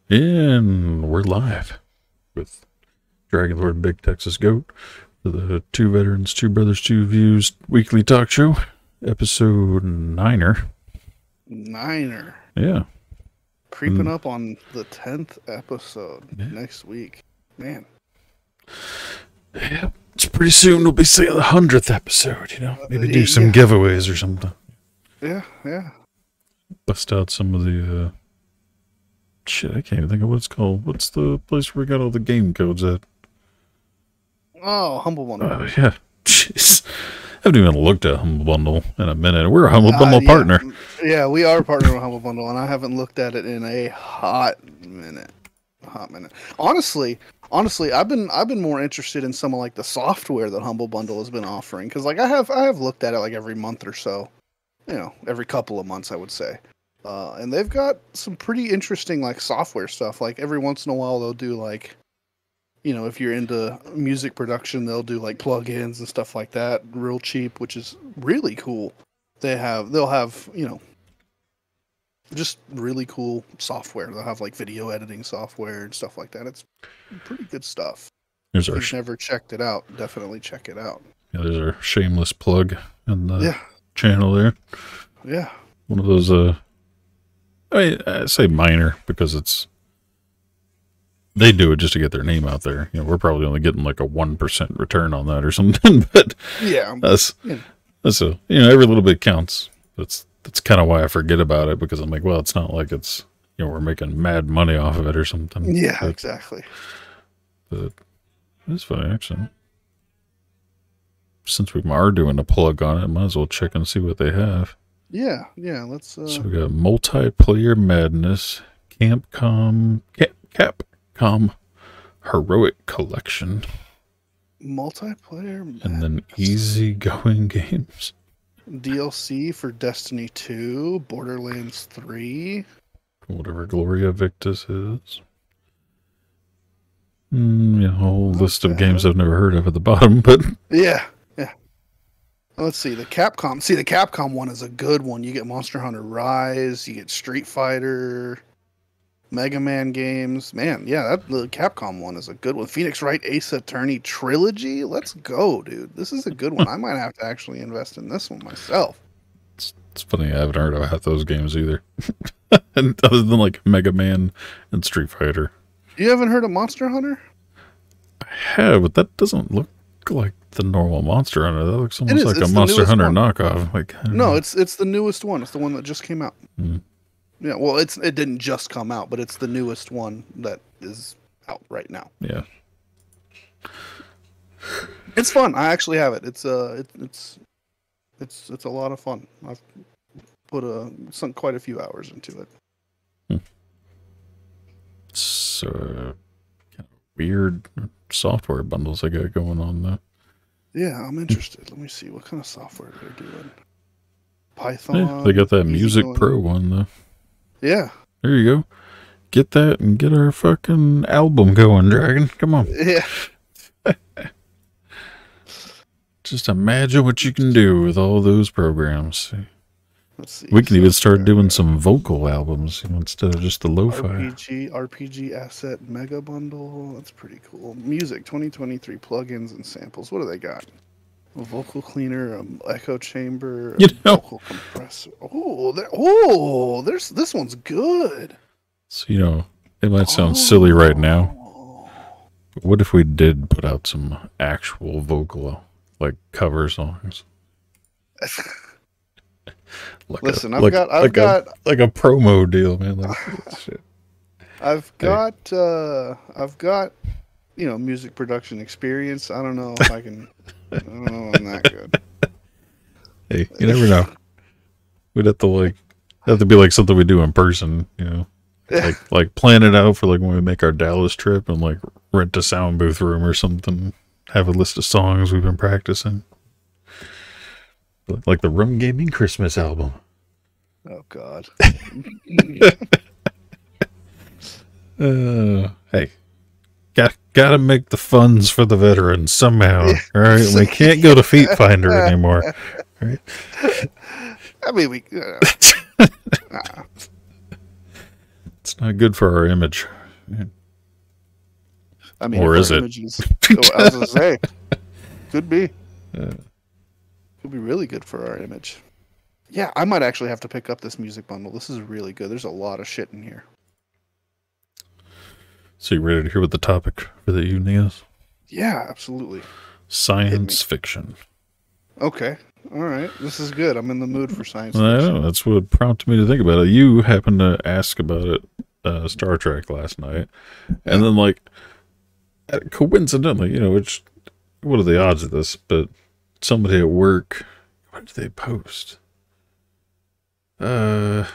And we're live with Dragon Lord Big Texas Goat for the Two Veterans, Two Brothers, Two Views weekly talk show, episode Niner. Yeah. Creeping up on the 10th episode next week. Man. Yeah. It's pretty soon we'll be saying the 100th episode, you know. Maybe do some giveaways or something. Yeah. Bust out some of the, shit, I can't even think of what it's called. What's the place where we got all the game codes at? Oh, Humble Bundle. Yeah. Jeez. I haven't even looked at Humble Bundle in a minute. We're a Humble Bundle partner. Yeah, we are partner with Humble Bundle, and I haven't looked at it in a hot minute. Honestly, I've been more interested in some of like the software that Humble Bundle has been offering, because like I have looked at it like every month or so, you know, every couple of months I would say, and they've got some pretty interesting like software stuff. Like every once in a while they'll do like, you know, if you're into music production, they'll do like plugins and stuff like that, real cheap, which is really cool. They'll have, you know, just really cool software. They'll have like video editing software and stuff like that. It's pretty good stuff. If you've never checked it out, definitely check it out. Yeah, there's our shameless plug in the channel there. Yeah. One of those, I say minor because they do it just to get their name out there. You know, we're probably only getting like a 1% return on that or something, but yeah, that's a, you know, every little bit counts. That's kind of why I forget about it, because I'm like, well, it's not like it's, you know, we're making mad money off of it or something. Yeah, exactly. But it's funny, actually. Since we are doing a plug on it, might as well check and see what they have. Yeah, let's... So we got Multiplayer Madness, Capcom Heroic Collection. Multiplayer Madness. And then Easygoing Games. DLC for Destiny 2, Borderlands 3. Whatever Gloria Victis is. Yeah, a whole list of games I've never heard of at the bottom, but... Yeah. Let's see, the Capcom one is a good one. You get Monster Hunter Rise, you get Street Fighter, Mega Man games. Man, yeah, the Capcom one is a good one. Phoenix Wright Ace Attorney Trilogy. Let's go, dude. This is a good one. I might have to actually invest in this one myself. It's funny, I haven't heard about those games either. And other than like Mega Man and Street Fighter. You haven't heard of Monster Hunter? I have, but that doesn't look like the normal Monster Hunter. That looks almost like a It's Monster Hunter one. knockoff. Like, no, it's the newest one. It's the one that just came out. Mm. Yeah, well, it didn't just come out, but it's the newest one that is out right now. Yeah, it's fun. I actually have it. It's a lot of fun. I've put sunk quite a few hours into it. It's kind of weird software bundles I got going on though. Yeah, I'm interested. Let me see what kind of software they're doing. Python. Yeah, they got that Music Pro one though. Yeah. There you go. Get that and get our fucking album going, Dragon. Come on. Yeah. Just imagine what you can do with all those programs. Let's see. We can even start doing some vocal albums, you know, instead of just the lo-fi. RPG Asset Mega Bundle. That's pretty cool. Music 2023 plugins and samples. What do they got? A vocal cleaner, echo chamber, vocal compressor. This one's good. So, you know, it might sound silly right now, but what if we did put out some actual vocal, like, cover songs? Listen, I've got a promo deal, man. Like, shit. I've got, you know, music production experience. I don't know if I can. I don't know if I'm that good. Hey, you never know. We'd have to be like something we do in person, you know, like plan it out for like when we make our Dallas trip and like rent a sound booth room or something. Have a list of songs we've been practicing, like the RUM-Gaming Christmas album. Oh God. Hey. Gotta make the funds for the veterans somehow. All right, we can't go to Feet Finder anymore. All right. I mean, It's not good for our image. I mean, Or if is our it? images, I was gonna say, could be. Uh, Could be really good for our image. Yeah, I might actually have to pick up this music bundle. This is really good. There's a lot of shit in here. so you ready to hear what the topic for the evening is? Yeah, absolutely. Science fiction. Okay. All right. This is good. I'm in the mood for science I fiction. know, that's what prompted me to think about it. You happened to ask about it, Star Trek last night, and then like coincidentally, which what are the odds of this? But somebody at work, what did they post? Crap.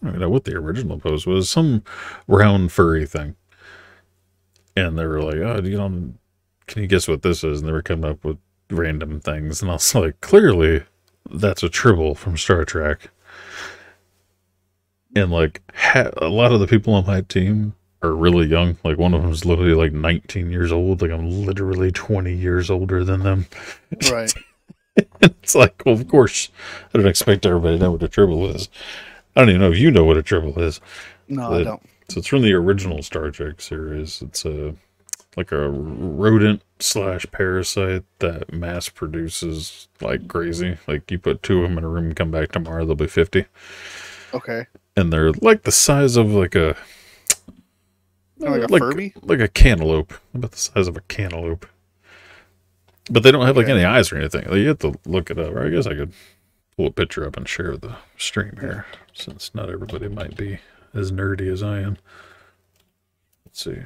I don't know what the original post was. Some round furry thing, and they were like, "Oh, can you guess what this is?" And they were coming up with random things, and I was like, "Clearly, that's a Tribble from Star Trek." And like a lot of the people on my team are really young. Like one of them is literally like 19 years old. Like I'm literally 20 years older than them. Right. It's like, well, of course, I don't expect everybody to know what a Tribble is. I don't even know if you know what a Tribble is. No, I don't. So it's from the original Star Trek series. It's like a rodent / parasite that mass produces like crazy. Like you put 2 of them in a room and come back tomorrow, they'll be 50. Okay. And they're like the size of like a Like a Furby? like a cantaloupe, about the size of a cantaloupe. But they don't have like any eyes or anything. Like, you have to look it up. Or I guess I could pull a picture up and share the stream here, since not everybody might be as nerdy as I am. Let's see.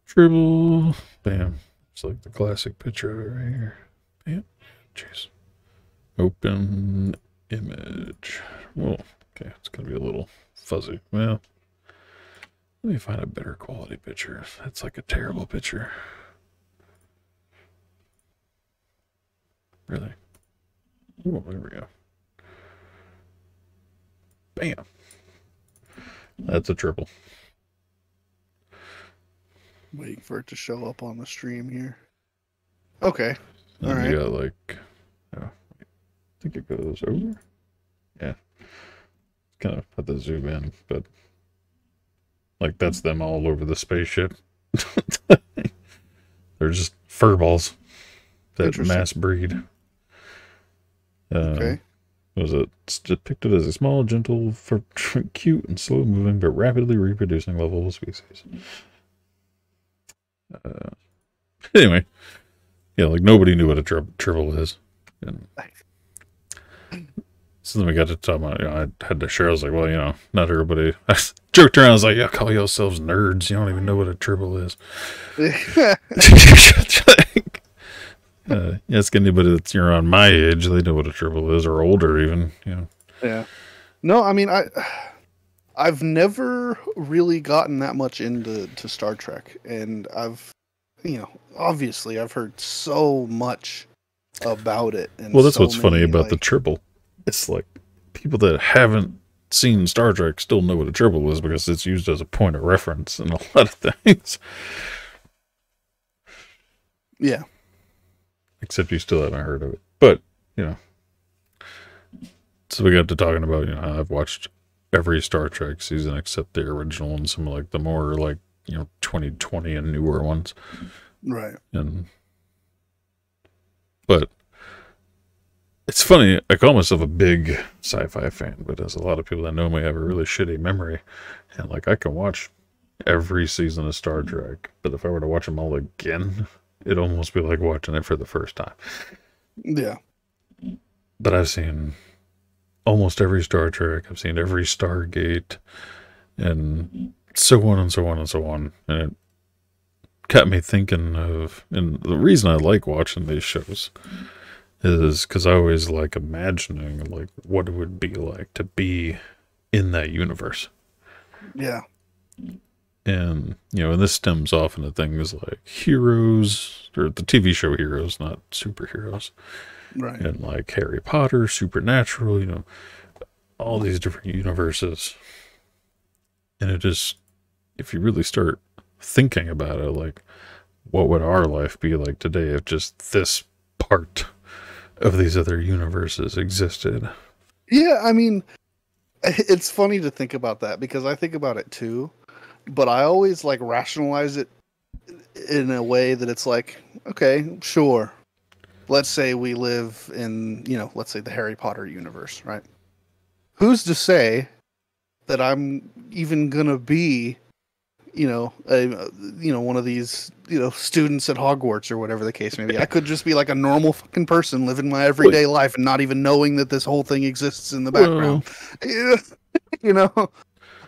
Tribble. Bam. It's like the classic picture of it right here. Bam. Jeez. Open image. Well, okay, it's gonna be a little fuzzy. Well, let me find a better quality picture. That's like a terrible picture. Really? Oh, there we go. Bam. That's a Tribble. Waiting for it to show up on the stream here. Okay. And All right. you got like, I think it goes over. Yeah. Kind of put the zoom in, but like that's them all over the spaceship. They're just furballs that mass breed. Okay. It's depicted as a small, gentle, cute, and slow-moving, but rapidly reproducing lovable species. Anyway, yeah, like nobody knew what a Tribble is. And so then we got to talk about, I had to share, I was like, well, not everybody. I joked around, I was like, y'all call yourselves nerds. You don't even know what a Tribble is. Ask anybody that's around my age, they know what a Tribble is, or older even. Yeah. No, I mean, I've never really gotten that much into Star Trek, and obviously I've heard so much about it. And well, that's so what's funny many, about the Tribble. It's like people that haven't seen Star Trek still know what a Tribble is because it's used as a point of reference in a lot of things. Yeah. Except you still haven't heard of it. But, so we got to talking about, how I've watched every Star Trek season except the original and some like the more like, 2020 and newer ones. Right. But it's funny, I call myself a big sci-fi fan, but as a lot of people that know me have a really shitty memory. And like I can watch every season of Star Trek, but if I were to watch them all again, it'd almost be like watching it for the first time. Yeah. But I've seen almost every Star Trek. I've seen every Stargate, and so on and so on and so on. And it got me thinking of, and the reason I like watching these shows is because I always like imagining like what it would be like to be in that universe. Yeah. And, and this stems off into things like Heroes, or the TV show Heroes, not superheroes. Right. And like Harry Potter, Supernatural, all these different universes. And it just, if you really start thinking about it, like, what would our life be like today if just this part of these other universes existed? Yeah, I mean, It's funny to think about that because I think about it too, but I always like rationalize it in a way that it's like, okay, sure. Let's say we live in, let's say the Harry Potter universe, right? Who's to say that I'm even gonna be, one of these, students at Hogwarts or whatever the case may be. I could just be like a normal fucking person living my everyday life and not even knowing that this whole thing exists in the background. You know,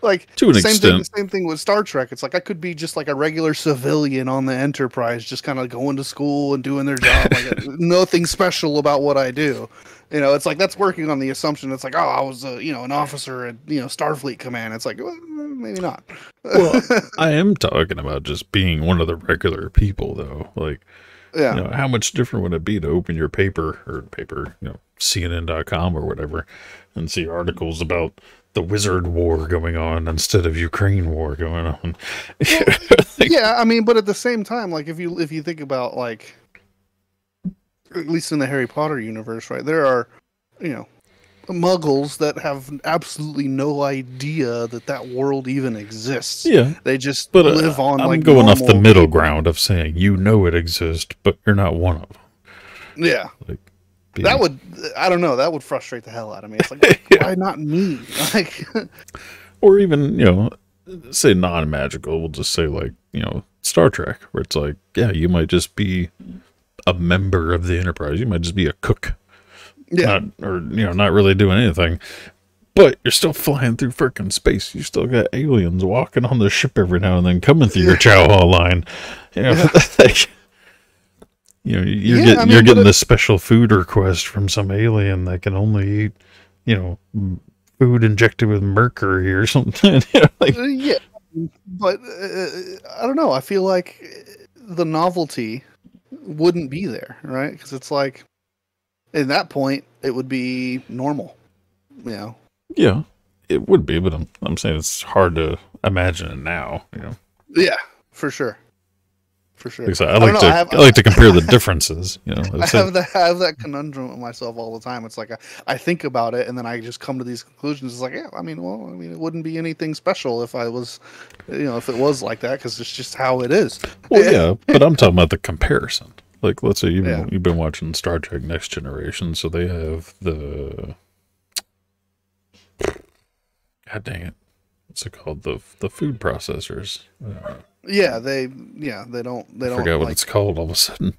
like to an extent. Same thing with Star Trek. It's like I could be just like a regular civilian on the Enterprise, just kind of going to school and doing their job. Like nothing special about what I do. It's like that's working on the assumption. It's like, oh, I was an officer at Starfleet Command. It's like, well, maybe not. Well, I am talking about just being one of the regular people, though. Like, yeah, how much different would it be to open your paper, CNN.com or whatever, and see articles about the Wizard War going on instead of Ukraine War going on? Yeah, I mean, but at the same time, like if you think about like, at least in the Harry Potter universe, right? There are, Muggles that have absolutely no idea that world even exists. Yeah, they just but live on. I'm like going off the middle ground of saying it exists, but you're not one of them. Yeah, like that would, I don't know, that would frustrate the hell out of me. It's like, why not me? Like, or even say non-magical. We'll just say like Star Trek, where it's like, yeah, you might just be a member of the Enterprise. You might just be a cook. Yeah. Not really doing anything. But you're still flying through frickin' space. You still got aliens walking on the ship every now and then coming through your chow hall line. You're getting this special food request from some alien that can only eat, food injected with mercury or something. Yeah. But I don't know. I feel like the novelty wouldn't be there, right? Because it's like, at that point, it would be normal, Yeah, it would be, but I'm saying it's hard to imagine it now, Yeah, for sure. For sure. Like I like to compare the differences, I have that conundrum with myself all the time. It's like I think about it and then I just come to these conclusions. It's like, yeah, I mean, it wouldn't be anything special if I was, if it was like that, because it's just how it is. Well, yeah, but I'm talking about the comparison. Like, let's say you've been watching Star Trek Next Generation, so they have the, God dang it, what's it called? The food processors. They don't. I forgot what it's called all of a sudden.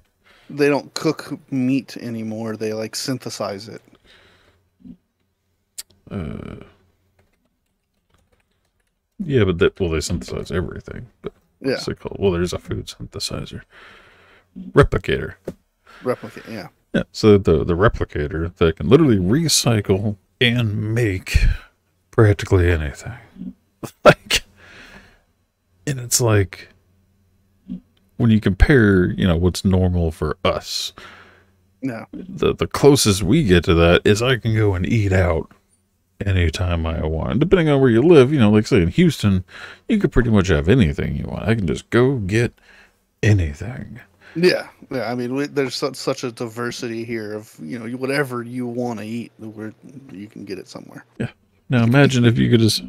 They don't cook meat anymore. They like synthesize it. Yeah, but they synthesize everything. But yeah, what's it called? Well, there's a food synthesizer. Replicator. Yeah. Yeah. So the replicator that can literally recycle and make practically anything. And it's like, when you compare, what's normal for us, the closest we get to that is I can go and eat out anytime I want. Depending on where you live, like say in Houston, you could pretty much have anything you want. I can just go get anything. Yeah. I mean, there's such a diversity here of whatever you want to eat, you can get it somewhere. Yeah. Now imagine if you could just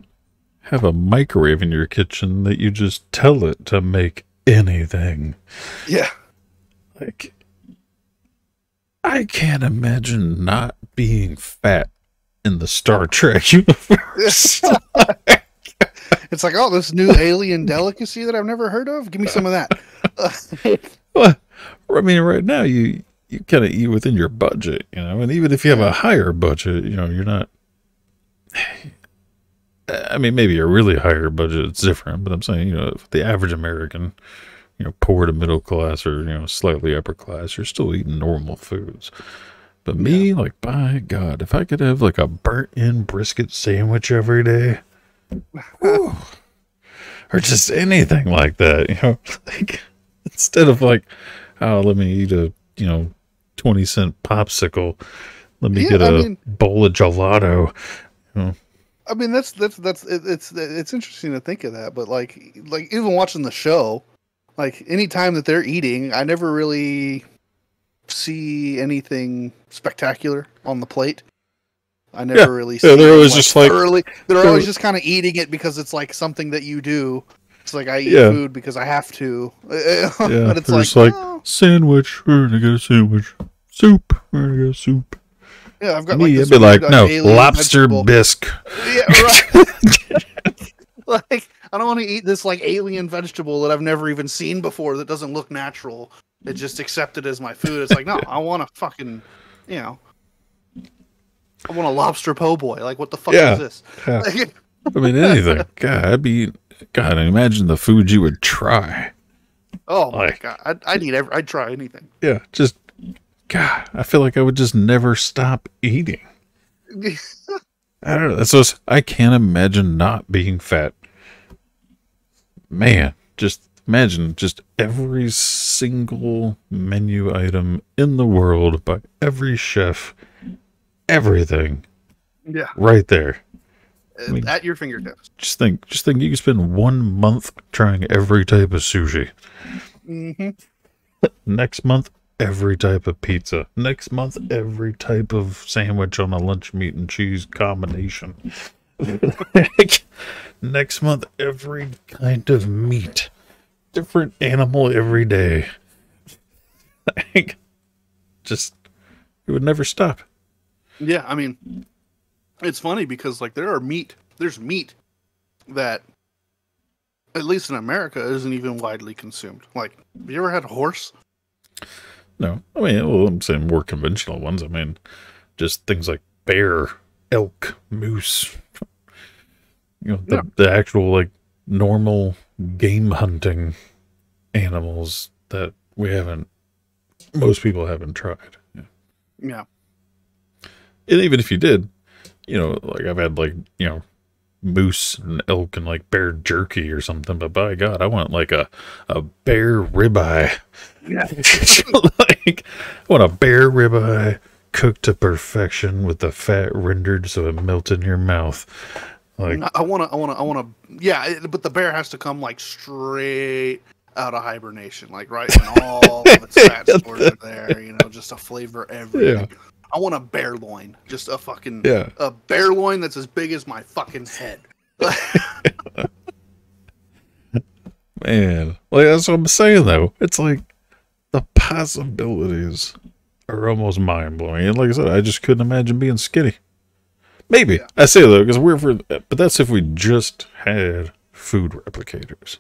have a microwave in your kitchen that you just tell it to make anything. Yeah. Like, I can't imagine not being fat in the Star Trek universe. It's like, oh, this new alien delicacy that I've never heard of? Give me some of that. Well, I mean, right now you kind of eat within your budget, and even if you have a higher budget, you're not. I mean, maybe a really higher budget, it's different, but I'm saying, the average American, poor to middle class or, slightly upper class, you're still eating normal foods. But me, like, by God, if I could have like a burnt-in brisket sandwich every day, whew, or just anything like that, like, instead of like, oh, let me eat a, 20-cent popsicle, let me get a bowl of gelato, I mean, it's interesting to think of that, but like even watching the show, like any time that they're eating, I never really see anything spectacular on the plate. I never really see yeah, they're always them, just like thoroughly. They're always just kind of eating it because it's like something that you do. It's like I eat yeah, food because I have to. yeah. But it's They're like, just like oh. sandwich. We're gonna get a sandwich. Soup. We're gonna get a soup. Yeah, I've got like Me, this I'd be weird, like, no, alien lobster vegetable. bisque. Yeah, right. Like, I don't want to eat this like alien vegetable that I've never even seen before that doesn't look natural. It just accepted as my food. It's like, no, I want a fucking, you know, I want a lobster po' boy. Like, what the fuck Yeah, is this? yeah. I mean, anything. God, God, imagine the food you would try. Oh my Like, god, I'd try anything. yeah, just God. I feel like I would just never stop eating. I don't know. That's just, I can't imagine not being fat. Man, just imagine just every single menu item in the world by every chef, everything Yeah, right there. I mean, at your fingertips. just think you could spend 1 month trying every type of sushi. Mm-hmm. Next month, every type of pizza. Next month, every type of sandwich on a lunch meat and cheese combination. Next month, every kind of meat. Different animal every day. Like, just, it would never stop. Yeah, I mean, it's funny because like there's meat that, at least in America, isn't even widely consumed. Like, have you ever had a horse? No, I mean, well, I'm saying more conventional ones. I mean, just things like bear, elk, moose. You know, the actual like normal game hunting animals that most people haven't tried. Yeah. Yeah. And even if you did, you know, like I've had like, you know, moose and elk and like bear jerky or something, but by God, I want like a bear ribeye. Yeah. Like, I want a bear ribeye cooked to perfection with the fat rendered so it melts in your mouth. Like, I want to, yeah, but the bear has to come like straight out of hibernation, like right when all of its fat stores are there, you know, just to flavor everything. Yeah. I want a bear loin, just a fucking, a bear loin that's as big as my fucking head. Man, like that's what I'm saying though. It's like the possibilities are almost mind blowing. And like I said, I just couldn't imagine being skinny. Maybe. Yeah. I say though, because but that's if we just had food replicators.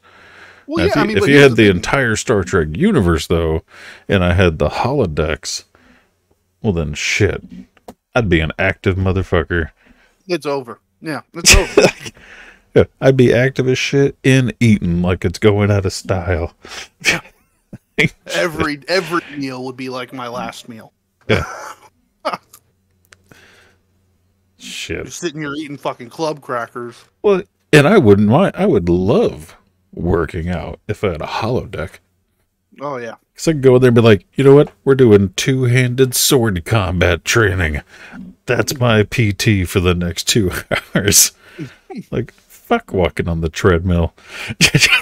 Well, now, if you had the entire Star Trek universe though, and I had the holodecks, well then shit, I'd be an active motherfucker. It's over. Yeah, it's over. Yeah, I'd be active as shit and eating like it's going out of style. Every meal would be like my last meal. Yeah. Shit. You're sitting here eating fucking club crackers. Well, and I wouldn't mind. I would love working out if I had a holodeck. Oh, yeah. Because I could go in there and be like, you know what? We're doing two-handed sword combat training. That's my PT for the next 2 hours. Like, fuck walking on the treadmill.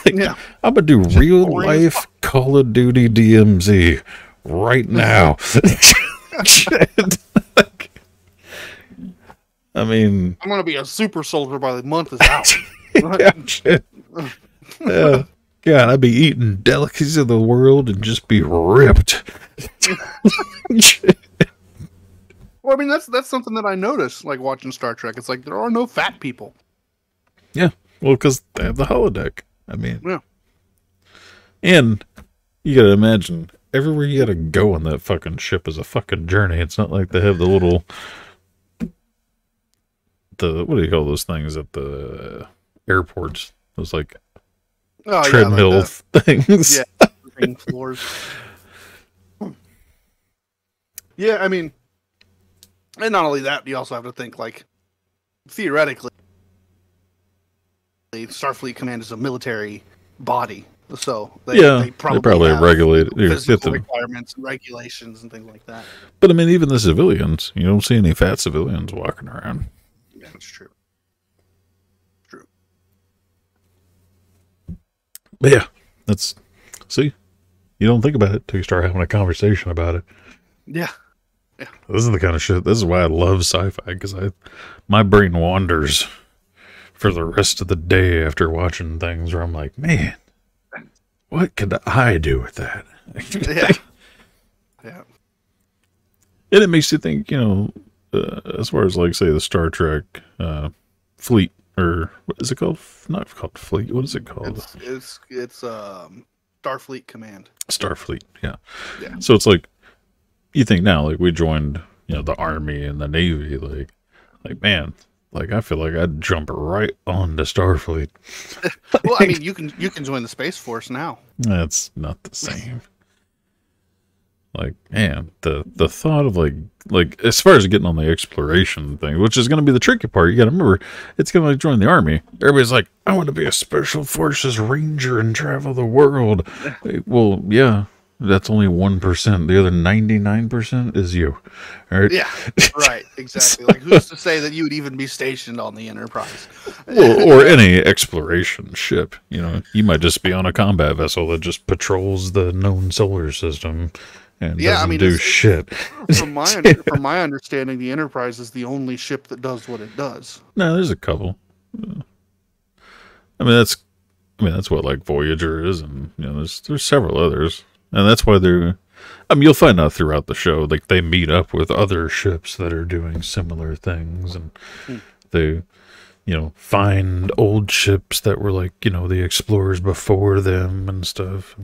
Yeah. I'm going to do real life Call of Duty DMZ right now. I mean, I'm gonna be a super soldier by the month is out. Yeah, shit. Yeah. God, I'd be eating delicacies of the world and just be ripped. Well, I mean, that's something that I noticed, like watching Star Trek. It's like there are no fat people. Yeah, well, because they have the holodeck. I mean, yeah. And you gotta imagine everywhere you gotta go on that fucking ship is a fucking journey. It's not like they have the little. What do you call those things at the airports? Those like treadmill things. Yeah, floors. Yeah, I mean, and not only that, you also have to think like theoretically, Starfleet Command is a military body, so they probably regulate physical requirements and regulations and things like that. But I mean, even the civilians, you don't see any fat civilians walking around. Yeah, that's true. True. But yeah, see, you don't think about it till you start having a conversation about it. Yeah. Yeah. This is the kind of shit. This is why I love sci-fi, because my brain wanders for the rest of the day after watching things where I'm like, man, what could I do with that? Yeah. Yeah. And it makes you think, as far as like say the Star Trek fleet, or what is it called? Not called fleet. What is it called? It's Starfleet Command. Starfleet. Yeah. Yeah. So it's like you think now, like we joined, the Army and the Navy, like man, like I feel like I'd jump right onto Starfleet. Well, I mean, you can join the Space Force now. That's not the same. Like, man, the thought of like as far as getting on the exploration thing, which is going to be the tricky part, you got to remember, it's going to like join the Army. Everybody's like, I want to be a Special Forces Ranger and travel the world. Well, yeah, that's only 1%. The other 99% is you. All right? Yeah, right, exactly. Like, who's to say that you would even be stationed on the Enterprise? Well, or any exploration ship. You might just be on a combat vessel that just patrols the known solar system. And doesn't do shit. From my understanding, the Enterprise is the only ship that does what it does. No, there's a couple. I mean, that's what like Voyager is, and there's several others, and that's why they're. I mean, you'll find out throughout the show, like they meet up with other ships that are doing similar things, and they, find old ships that were like the explorers before them and stuff.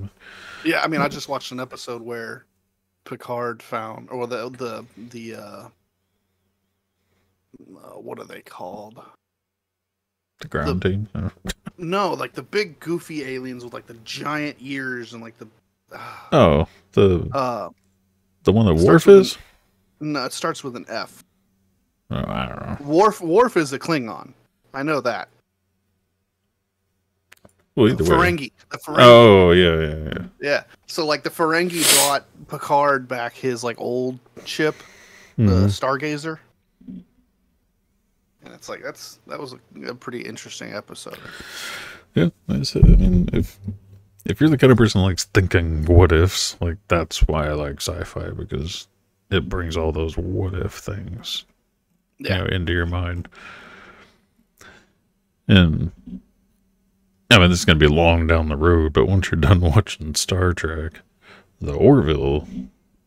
Yeah, I mean, I just watched an episode where Picard found, or the what are they called? The ground team? No, like the big goofy aliens with like the giant ears and like the. The one that Worf is? No, it starts with an F. Oh, I don't know. Worf is a Klingon. I know that. Well, either way. Ferengi. The Ferengi. Oh, yeah. Yeah. So like the Ferengi brought Picard back his like old ship, the Stargazer. And it's like that was a pretty interesting episode. Yeah, I mean, if you're the kind of person who likes thinking what ifs, like that's why I like sci-fi, because it brings all those what if things into your mind. And I mean, this is going to be long down the road, but once you're done watching Star Trek, the Orville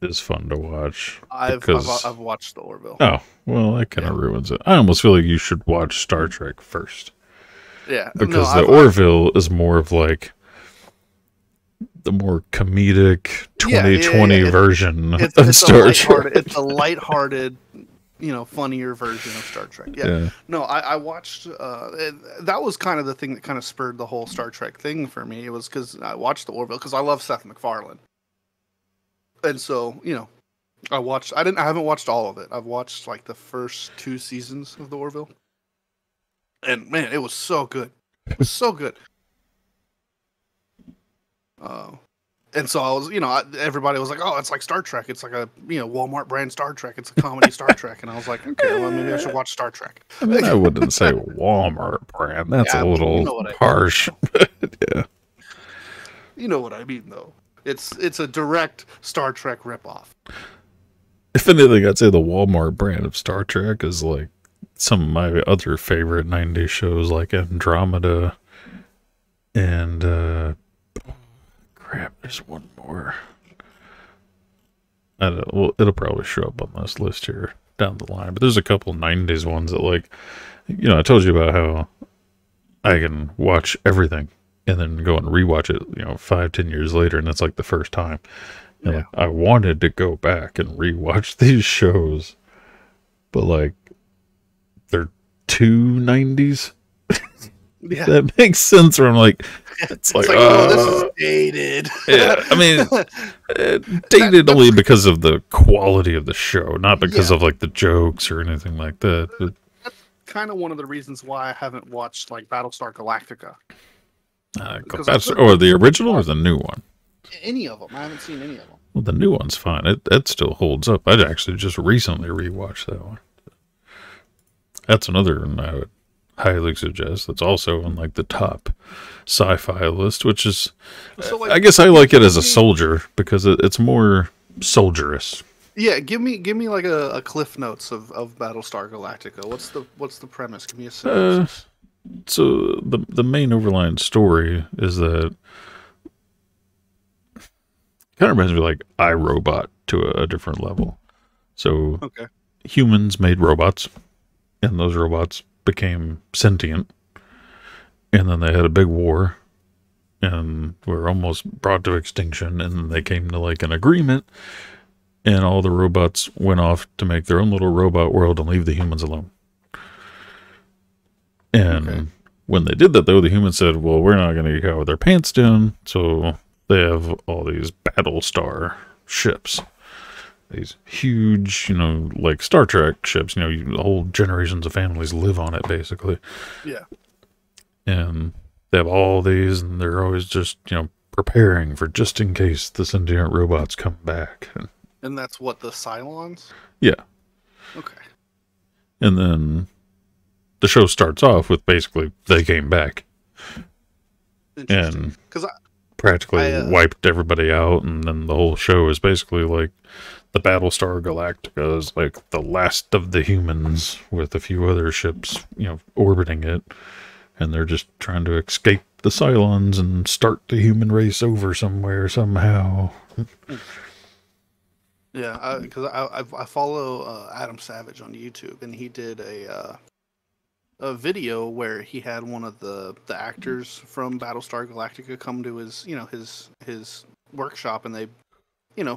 is fun to watch. I've watched the Orville. Oh, well, that kind of ruins it. I almost feel like you should watch Star Trek first. Yeah. Because the Orville is more of like the more comedic 2020 version of Star Trek. It's a lighthearted, funnier version of Star Trek. Yeah. No, I watched. That was kind of the thing that kind of spurred the whole Star Trek thing for me. It was because I watched the Orville because I love Seth MacFarlane, and so I watched. I haven't watched all of it. I've watched like the first 2 seasons of the Orville, and man, it was so good. It was so good. And so I was, everybody was like, "Oh, it's like Star Trek. It's like a, Walmart brand Star Trek. It's a comedy Star Trek." And I was like, "Okay, well, maybe I should watch Star Trek." I mean, I wouldn't say Walmart brand. That's a little harsh. Yeah. You know what I mean, though. It's a direct Star Trek ripoff. If anything, I'd say the Walmart brand of Star Trek is like some of my other favorite 90s shows, like Andromeda and crap, there's one more. I don't know. Well, it'll probably show up on this list here down the line. But there's a couple 90s ones that, like, I told you about how I can watch everything and then go and rewatch it, 5-10 years later, and that's like the first time. And like, I wanted to go back and rewatch these shows, but like they're too 90s. Yeah. That makes sense. Where I'm like, it's like oh, this is dated. Yeah, I mean, dated only because of the quality of the show, not because of like the jokes or anything like that. But that's kind of one of the reasons why I haven't watched like Battlestar Galactica. Or the original or the new one? Any of them. I haven't seen any of them. Well, the new one's fine. It still holds up. I actually just recently rewatched that one. That's another one I would highly suggest. That's also on like the top sci-fi list, which is, so, like, I guess I like it as a soldier because it's more soldierous. Yeah, give me like a cliff notes of Battlestar Galactica. What's the premise? Give me a Uh, synopsis. so the main overlying story is that kind of reminds me of like iRobot to a different level. So Okay. humans made robots, and those robots became sentient, and then they had a big war, and were almost brought to extinction, and then they came to like an agreement, and all the robots went off to make their own little robot world and leave the humans alone. And Okay. when they did that, though, the humans said, well, we're not going to get caught with our pants down. So they have all these Battlestar ships. These huge, like Star Trek ships. Whole generations of families live on it, basically. Yeah. And they have all these, and they're always just, preparing for just in case the sentient robots come back. And that's what the Cylons? Yeah. Okay. And then the show starts off with basically they came back Interesting. and Because practically wiped everybody out, and then the whole show is basically like the Battlestar Galactica is like the last of the humans with a few other ships, orbiting it, and they're just trying to escape the Cylons and start the human race over somewhere somehow. yeah, because I follow Adam Savage on YouTube, and he did a video where he had one of the actors from Battlestar Galactica come to his his workshop, and they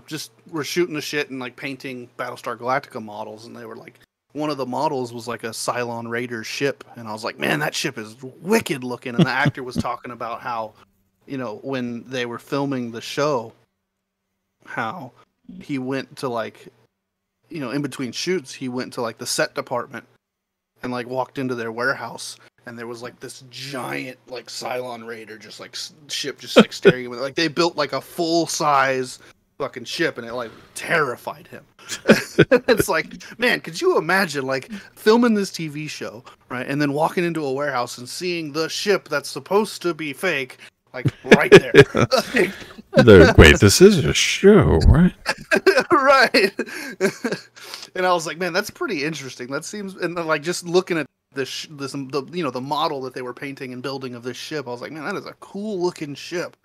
just were shooting the shit and like painting Battlestar Galactica models, and they were like, one of the models was like a Cylon Raider ship, and I was like, man, that ship is wicked looking. And the actor was talking about how when they were filming the show, how he went to like in between shoots, he went to like the set department and like walked into their warehouse, and there was like this giant like Cylon Raider just like ship just like staring at him. Like they built like a full size fucking ship, and it like terrified him. It's like, man, could you imagine like filming this TV show, right, and then walking into a warehouse and seeing the ship that's supposed to be fake like right there. Wait, this is a show, right? Right. And I was like, man, that's pretty interesting. That seems, and then, like just looking at the model that they were painting and building of this ship, I was like, man, that is a cool looking ship.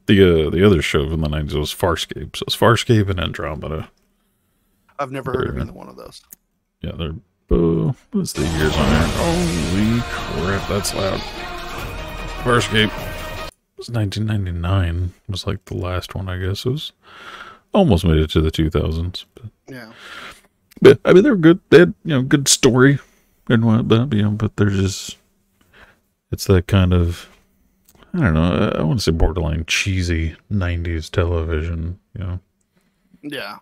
The other show from the 90s was Farscape. So it's Farscape and Andromeda. I've never heard of either one of those. Yeah, they're what's the years on there? Holy crap, that's loud. Farscape was 1999. Was like the last one, I guess. It was almost made it to the 2000s. Yeah. But I mean, they were good. They had good story and whatnot. But they're just, it's that kind of, I don't know. I want to say borderline cheesy 90s television. Yeah.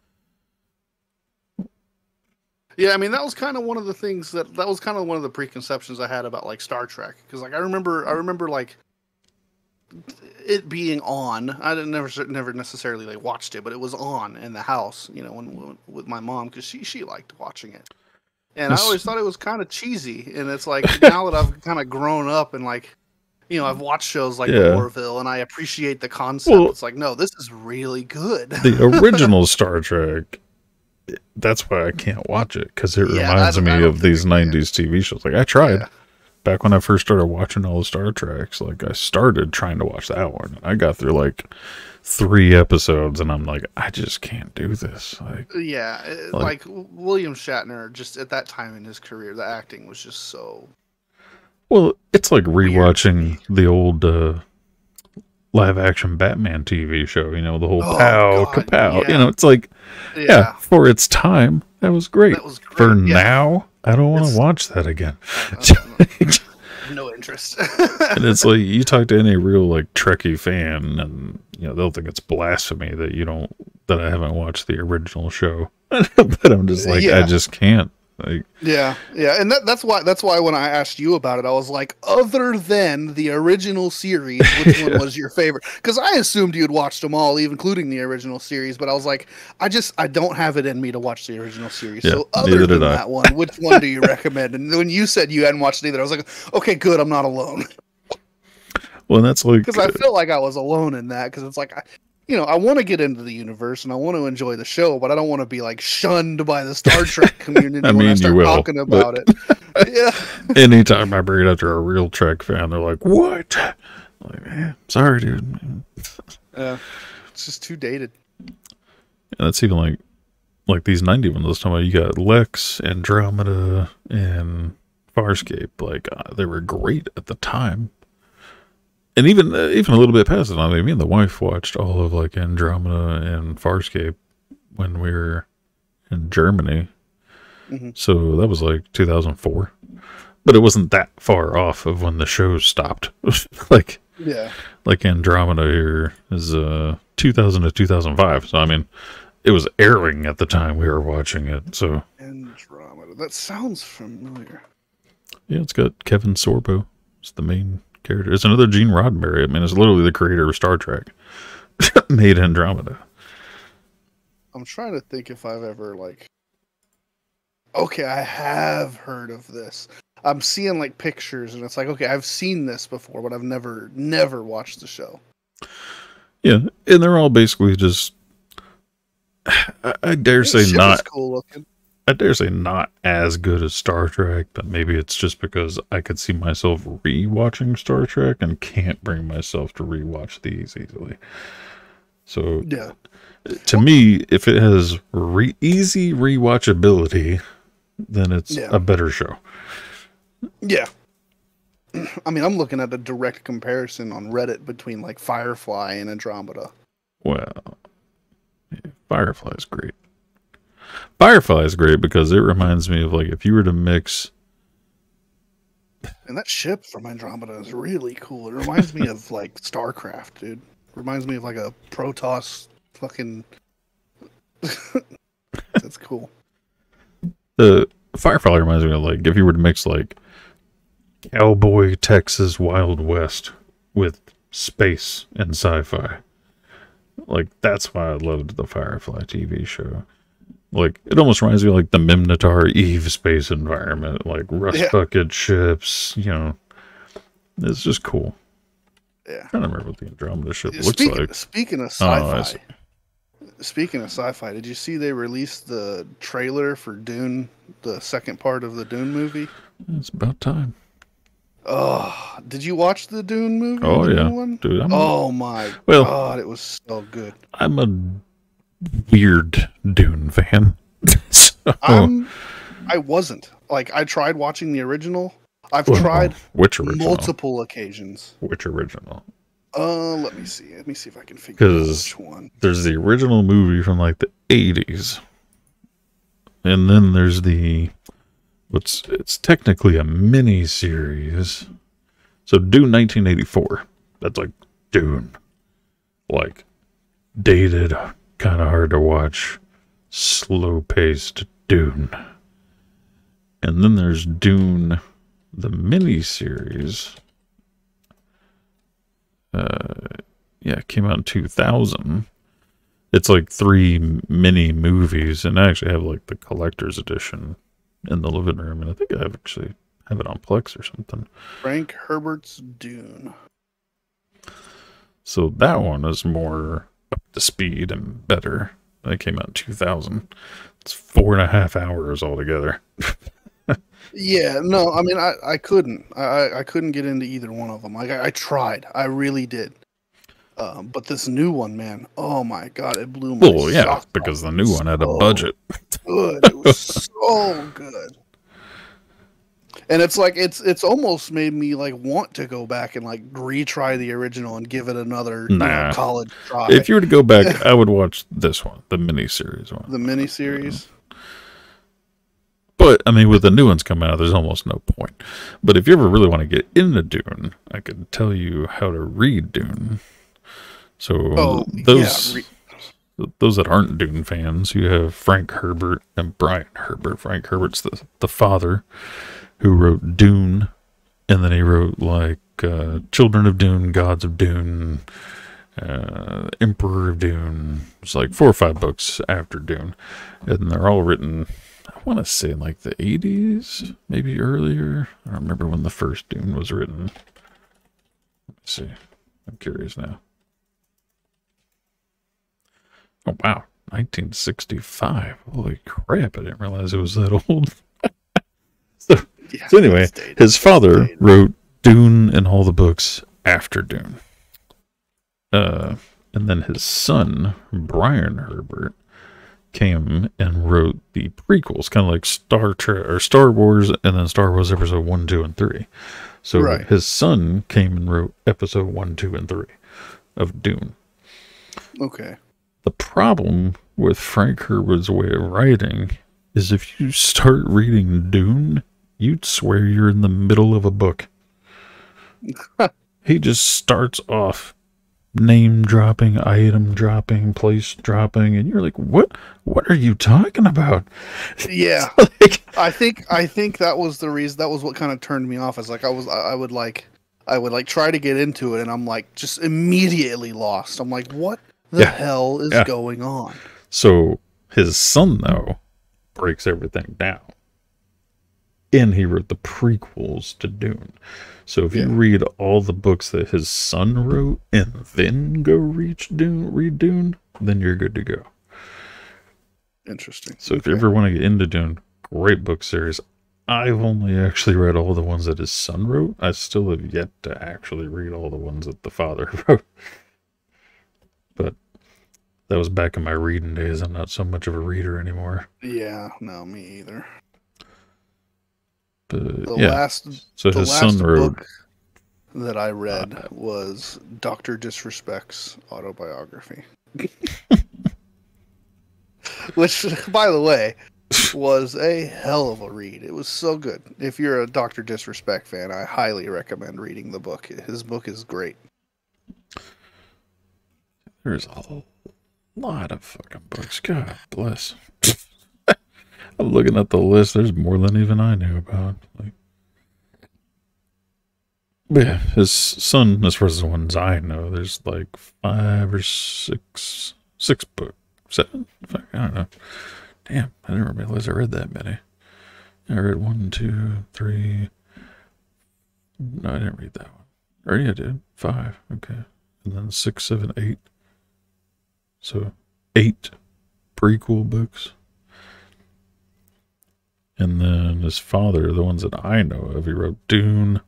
Yeah, I mean that was kind of one of the things that was kind of one of the preconceptions I had about like Star Trek, because like I remember like it being on. I didn't never necessarily like watched it, but it was on in the house, when with my mom, because she liked watching it, and I always thought it was kind of cheesy. And it's like now that I've kind of grown up and like I've watched shows like The Orville, and I appreciate the concept. Well, it's like, no, this is really good. The original Star Trek. That's why I can't watch it, because it reminds me of these 90s TV shows. Like I tried back when I first started watching all the Star Treks. Like I started trying to watch that one. I got through like 3 episodes, and I'm like, I just can't do this. Like like William Shatner, just at that time in his career, the acting was just so. Well, it's like rewatching the old live action Batman TV show. The whole pow kapow. Yeah. It's like. Yeah, for its time, that was great. For now, I don't want to watch that again. No interest. And it's like, you talk to any real like Trekkie fan, and they'll think it's blasphemy that I haven't watched the original show. But I'm just like, I just can't. Like, and that's why when I asked you about it, I was like, other than the original series, which one was your favorite? Because I assumed you'd watched them all, even including the original series. But I was like, I don't have it in me to watch the original series. So other than that one, which one do you recommend? And when you said you hadn't watched either, I was like, okay, good, I'm not alone. Well, that's like, because I felt like I was alone in that, because it's like I want to get into the universe and I want to enjoy the show, but I don't want to be like shunned by the Star Trek community I when I mean, you start will, talking about it. Yeah. anytime I bring it up to a real Trek fan, they're like, "What?" I'm like, man, sorry, dude. Yeah. It's just too dated. And that's even like these 90 ones this time. You got Lex, Andromeda, and Farscape. Like they were great at the time. And even a little bit past it, I mean, me and the wife watched all of like Andromeda and Farscape when we were in Germany. Mm-hmm. So that was like 2004. But it wasn't that far off of when the show stopped. like Andromeda here is 2000 to 2005. So I mean, it was airing at the time we were watching it. So Andromeda. That sounds familiar. Yeah, it's got Kevin Sorbo. It's the main character. It's another Gene Roddenberry. I mean, it's literally the creator of Star Trek. Made Andromeda. I'm trying to think if I've ever okay, I have heard of this. I'm seeing like pictures and it's like, okay, I've seen this before, but I've never watched the show. Yeah, and they're all basically just I dare say not cool looking. I dare say not as good as Star Trek, but maybe it's just because I could see myself rewatching Star Trek and can't bring myself to rewatch these easily. So, yeah, to me, if it has easy rewatchability, then it's a better show. Yeah. I mean, I'm looking at a direct comparison on Reddit between like Firefly and Andromeda. Well, Firefly is great. Firefly is great because it reminds me of like if you were to mix. And that ship from Andromeda is really cool. It reminds me of like StarCraft, dude. It reminds me of like a Protoss fucking. That's cool. The Firefly reminds me of like if you were to mix like Cowboy Texas Wild West with space and sci-fi. Like that's why I loved the Firefly TV show. Like, it almost reminds me of, like, the Mimnatar Eve space environment. Like, rust bucket ships, It's just cool. Yeah. I don't remember what the Andromeda ship looks like. Speaking of sci-fi, did you see they released the trailer for Dune, the second part of the Dune movie? It's about time. Oh, did you watch the Dune movie? Oh, yeah. Dude, oh, my God, it was so good. I'm a weird Dune fan. So. I wasn't. Like, I tried watching the original. I've tried which original? multiple occasions. Which original? Let me see. Let me see if I can figure out which one. There's the original movie from like the 80s. And then there's it's technically a mini series. So Dune 1984. That's like Dune. Like dated, kind of hard to watch, slow-paced Dune. And then there's Dune, the mini-series. It came out in 2000. It's like 3 mini movies, and I actually have like the collector's edition in the living room, and I think I actually have it on Plex or something. Frank Herbert's Dune. So that one is more up to speed and better. That came out in 2000. It's 4.5 hours altogether. Yeah, no, I mean, I couldn't. I couldn't get into either one of them. Like, I tried. I really did. But this new one, man, oh my God, it blew my socks off. Because the new one had a budget. Good. It was so good. And it's like it's almost made me like want to go back and like retry the original and give it another college try. If you were to go back, I would watch this one, the miniseries one. The miniseries. But I mean, with the new ones coming out, there's almost no point. But if you ever really want to get into Dune, I could tell you how to read Dune. So those that aren't Dune fans, you have Frank Herbert and Brian Herbert. Frank Herbert's the father who wrote Dune, and then he wrote like Children of Dune, Gods of Dune, Emperor of Dune. It's like 4 or 5 books after Dune, and they're all written, I want to say in like the 80s, maybe earlier. I don't remember when the first Dune was written. Let me see. I'm curious now. Oh, wow. 1965. Holy crap. I didn't realize it was that old. so, Yeah, so anyway, it's dated. his father It's dated. wrote Dune and all the books after Dune. And then his son, Brian Herbert, came and wrote the prequels, kind of like Star Trek or Star Wars, and then Star Wars Episode 1, 2, and 3. So Right. his son came and wrote Episode 1, 2, and 3 of Dune. Okay. The problem with Frank Herbert's way of writing is if you start reading Dune, you'd swear you're in the middle of a book. He just starts off name dropping, item dropping, place dropping, and you're like, what are you talking about? Yeah. Like, I think that was the reason. That was what kind of turned me off. Is like I would try to get into it, and I'm like just immediately lost. I'm like, what the hell is going on? So his son though breaks everything down, and he wrote the prequels to Dune. So if you read all the books that his son wrote and then go read Dune, then you're good to go. Interesting. So if you ever want to get into Dune, great book series. I've only actually read all the ones that his son wrote. I still have yet to actually read all the ones that the father wrote. But that was back in my reading days. I'm not so much of a reader anymore. Yeah, no, me either. But The yeah, last so the his last son wrote. book that I read was Dr. Disrespect's autobiography. Which, by the way, was a hell of a read. It was so good. If you're a Dr. Disrespect fan, I highly recommend reading the book. His book is great. There's a lot of fucking books. God bless. I'm looking at the list. There's more than even I knew about. Like, but yeah, his son, as far as the ones I know, there's like 5 or 6 books. 7? I don't know. Damn, I didn't realize I read that many. I read 1, 2, 3. No, I didn't read that one. Or yeah, I did. 5. Okay. And then 6, 7, 8. So 8 prequel books. And then his father, the ones that I know of, he wrote Dune,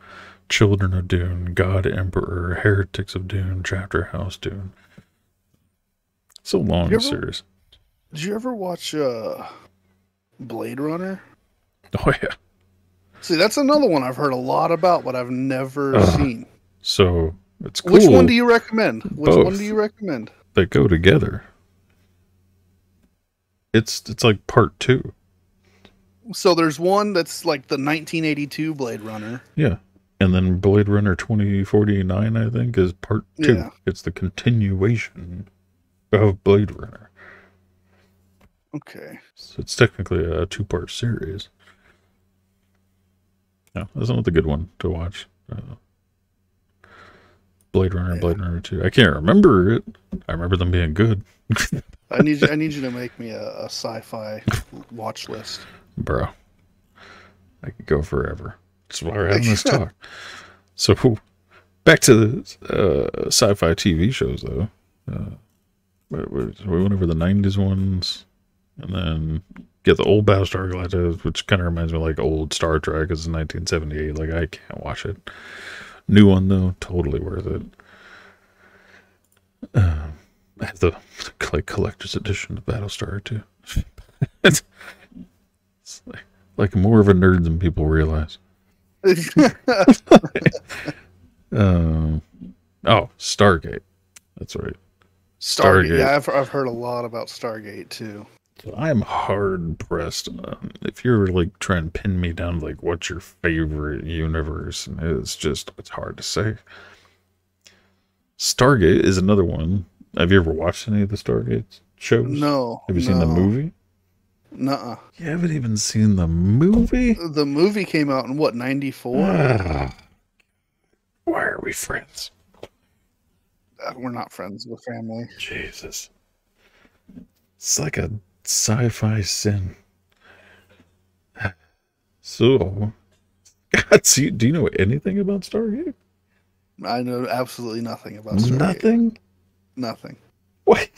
Children of Dune, God Emperor, Heretics of Dune, Chapter House Dune. It's a long series. Did you ever watch Blade Runner? Oh, yeah. See, that's another one I've heard a lot about, but I've never seen. So, it's cool. Which one do you recommend? Both. They go together. It's like part 2. So there's one that's like the 1982 Blade Runner. Yeah. And then Blade Runner 2049, I think, is part 2. Yeah. It's the continuation of Blade Runner. Okay. So it's technically a 2-part series. Yeah, that's another good one to watch. Blade Runner, yeah. Blade Runner 2. I can't remember it. I remember them being good. I need you to make me a sci-fi watch list. Bro, I could go forever. That's why we're having this talk. So, back to the sci-fi TV shows, though. We went over the 90s ones, and then get the old Battlestar Galactica, which kind of reminds me of like old Star Trek. It's 1978. Like, I can't watch it. New one, though, totally worth it. I have the like collector's edition of Battlestar, too. It's like more of a nerd than people realize. Stargate. That's right. Stargate. Yeah, I've heard a lot about Stargate too. So I'm hard pressed. If you're like trying to pin me down, like what's your favorite universe? And it's hard to say. Stargate is another one. Have you ever watched any of the Stargate shows? No. Have you seen the movie? Nuh-uh. You haven't even seen the movie? The movie came out in what, 94? Why are we friends? We're not friends. We're family. Jesus. It's like a sci-fi sin. So, God, do you know anything about Stargate? I know absolutely nothing about Stargate. Nothing? Nothing. What?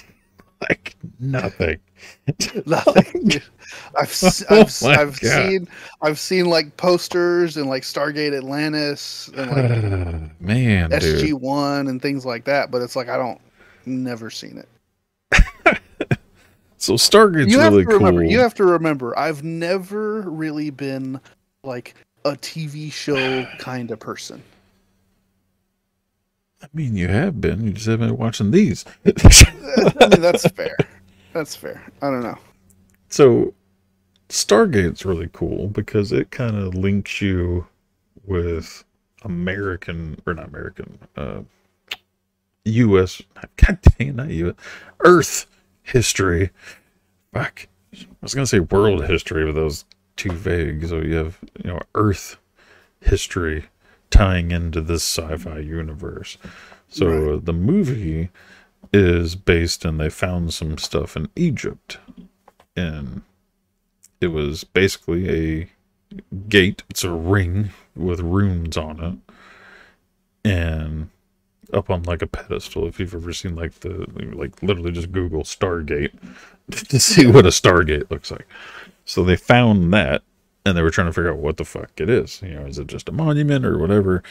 Like nothing. Nothing. Oh my I've god. seen like posters and like Stargate Atlantis and like Man, dude. SG-1 and things like that, but it's like I don't never seen it. So Stargate's really You cool. have to remember, I've never really been like a TV show kind of person. I mean, you have been. You just haven't been watching these. I mean, that's fair. That's fair. I don't know. So Stargate's really cool because it kind of links you with American or not American, U.S. God dang, not U.S. Earth history. Fuck, I was gonna say world history, but that was too vague. So you have Earth history tying into this sci-fi universe. So Right. the movie is based, and they found some stuff in Egypt, and it was basically a gate. It's a ring with runes on it, and up on like a pedestal. If you've ever seen like literally just Google Stargate to see Yeah. what a Stargate looks like. So they found that, and they were trying to figure out what the fuck it is. Is it just a monument or whatever?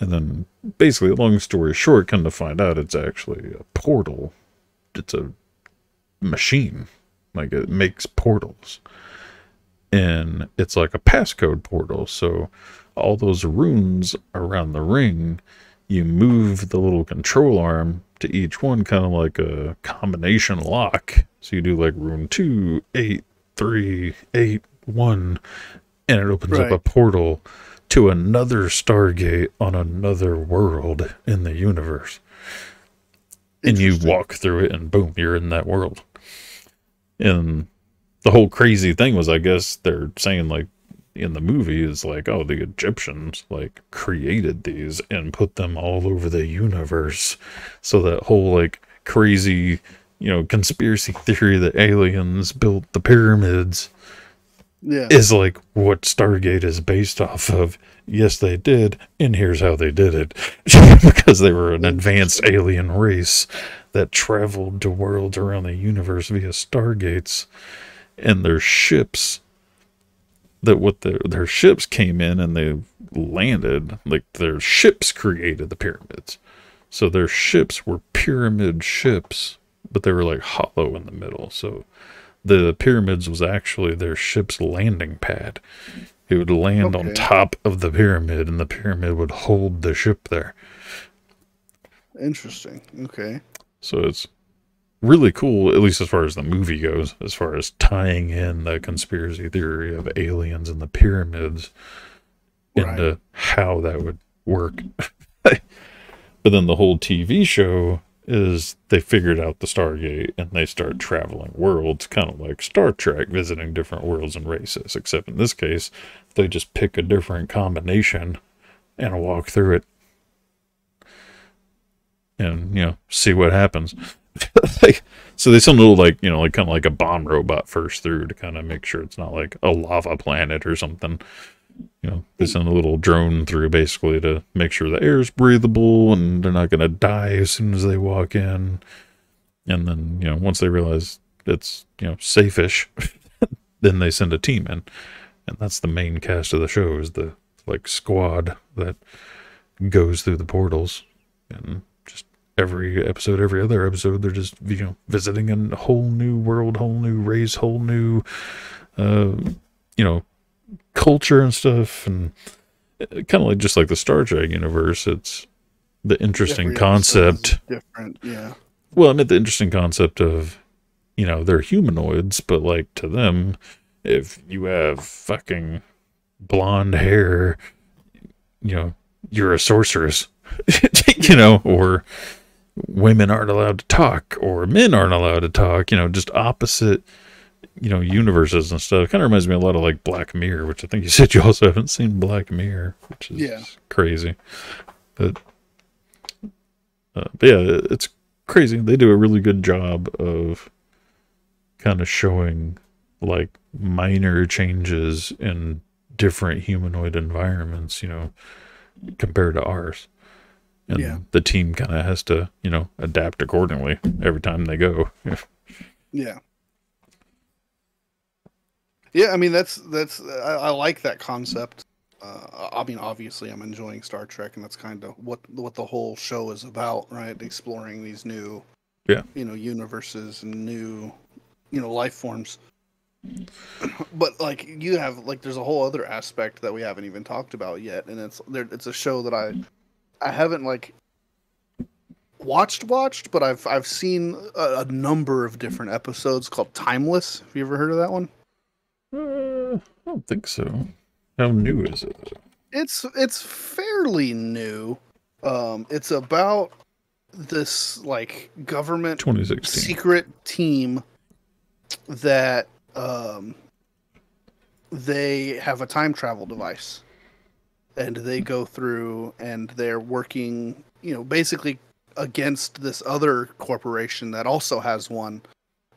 And then basically, long story short, come to find out it's actually a portal. It's a machine. Like it makes portals. And it's like a passcode portal. So all those runes around the ring, you move the little control arm to each one, kind of like a combination lock. So you do like rune 2, 8, 3, 8, 1, and it opens up a Right. portal to another Stargate on another world in the universe. And you Interesting. walk through it, and boom, you're in that world. And the whole crazy thing was, I guess they're saying like in the movie is like, oh, the Egyptians like created these and put them all over the universe. So that whole like crazy, conspiracy theory that aliens built the pyramids Yeah. is like what Stargate is based off of. Yes, they did, and here's how they did it. Because they were an advanced Interesting. alien race that traveled to worlds around the universe via stargates, and their ships their ships came in and they landed, like their ships created the pyramids. So their ships were pyramid ships, but they were like hollow in the middle. So the pyramids was actually their ship's landing pad. It would land on Okay. top of the pyramid, and the pyramid would hold the ship there. Interesting. Okay. So it's really cool, at least as far as the movie goes, as far as tying in the conspiracy theory of aliens and the pyramids Right. into how that would work. But then the whole TV show is they figured out the Stargate and they start traveling worlds, kind of like Star Trek, visiting different worlds and races. Except in this case, they just pick a different combination and walk through it and, see what happens. Like, so they send a little, like, like kind of like a bomb robot first through to kind of make sure it's not like a lava planet or something. They send a little drone through basically to make sure the air is breathable and they're not going to die as soon as they walk in. And then, once they realize it's, safe-ish, then they send a team in. And that's the main cast of the show, is the, like, squad that goes through the portals. And just every episode, every other episode, they're just, visiting a whole new world, whole new race, whole new, you know, culture and stuff. And kind of like just like the Star Trek universe, it's the interesting Every episode is concept. different. Yeah. Well, I meant the interesting concept of, they're humanoids, but like to them, if you have fucking blonde hair, you're a sorceress, or women aren't allowed to talk or men aren't allowed to talk, just opposite, universes and stuff. Kind of reminds me a lot of like Black Mirror, which I think you said you also haven't seen Black Mirror, which is Yeah. crazy. But yeah, it's crazy. They do a really good job of kind of showing like minor changes in different humanoid environments, compared to ours. And Yeah. the team kind of has to, adapt accordingly every time they go. Yeah. Yeah, I mean I like that concept. I mean, obviously, I'm enjoying Star Trek, and that's kind of what the whole show is about, right? Exploring these new, Yeah. universes and new, life forms. But like you have, like, there's a whole other aspect that we haven't even talked about yet, and it's a show that I haven't like watched, but I've seen a number of different episodes called Timeless. Have you ever heard of that one? I don't think so. How new is it? It's fairly new. It's about this like government 2016. secret team that they have a time travel device, and they go through and they're working, basically against this other corporation that also has one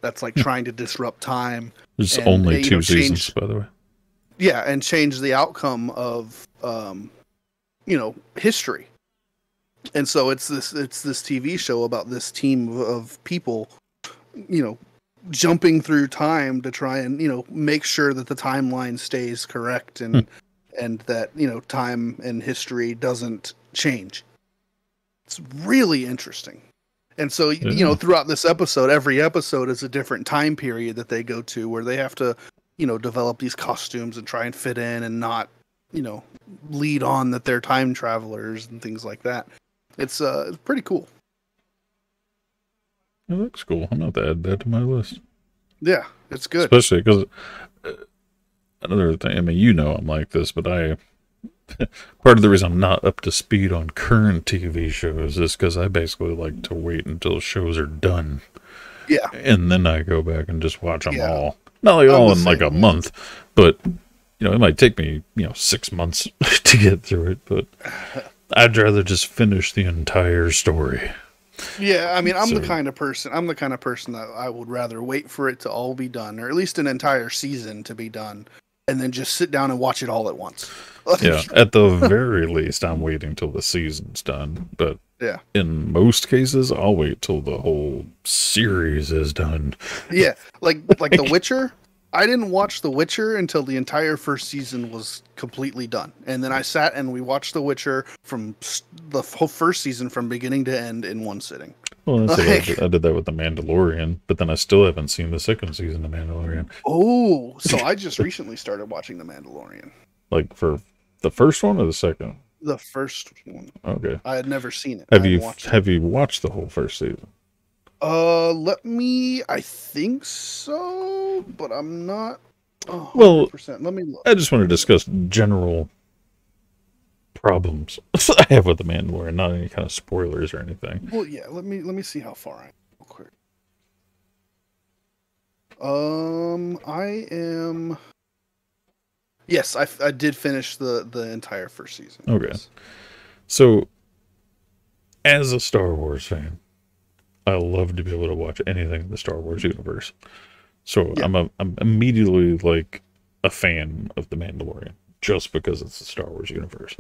that's like trying to disrupt time. There's And only two seasons, by the way. Yeah, and change the outcome of history. And so it's this TV show about this team of people, jumping through time to try and make sure that the timeline stays correct, and that time and history doesn't change. It's really interesting. And so throughout this episode, every episode is a different time period that they go to, where they have to develop these costumes and try and fit in and not lead on that they're time travelers and things like that. It's pretty cool. It looks cool. I'm not to add that to my list. Yeah, it's good. Especially because another thing, I mean, I'm like this, but part of the reason I'm not up to speed on current TV shows is because I basically like to wait until shows are done. Yeah. And then I go back and just watch them all. Not like all in like a month, but it might take me 6 months to get through it, but I'd rather just finish the entire story. Yeah, I mean, I'm the kind of person that I would rather wait for it to all be done, or at least an entire season to be done, and then just sit down and watch it all at once. Yeah, at the very least, I'm waiting till the season's done, but yeah, in most cases, I'll wait till the whole series is done. Yeah, like The Witcher. I didn't watch The Witcher until the entire first season was completely done. And then I sat and we watched The Witcher from the whole first season from beginning to end in one sitting. Well, that's I did that with The Mandalorian, but then I still haven't seen the second season of Mandalorian. Oh, so I just recently started watching The Mandalorian. Like for the first one or the second? The first one. Okay. I had never seen it. Have you watched the whole first season? I think so, but I'm not 100%. Well, let me look. I just want to discuss general problems I have with The Mandalorian, not any kind of spoilers or anything. Well, yeah, let me see how far I am real quick. I am. Yes, I did finish the entire first season. Okay. Yes. So, as a Star Wars fan, I love to be able to watch anything in the Star Wars universe. So yeah. I'm immediately like a fan of The Mandalorian just because it's the Star Wars universe.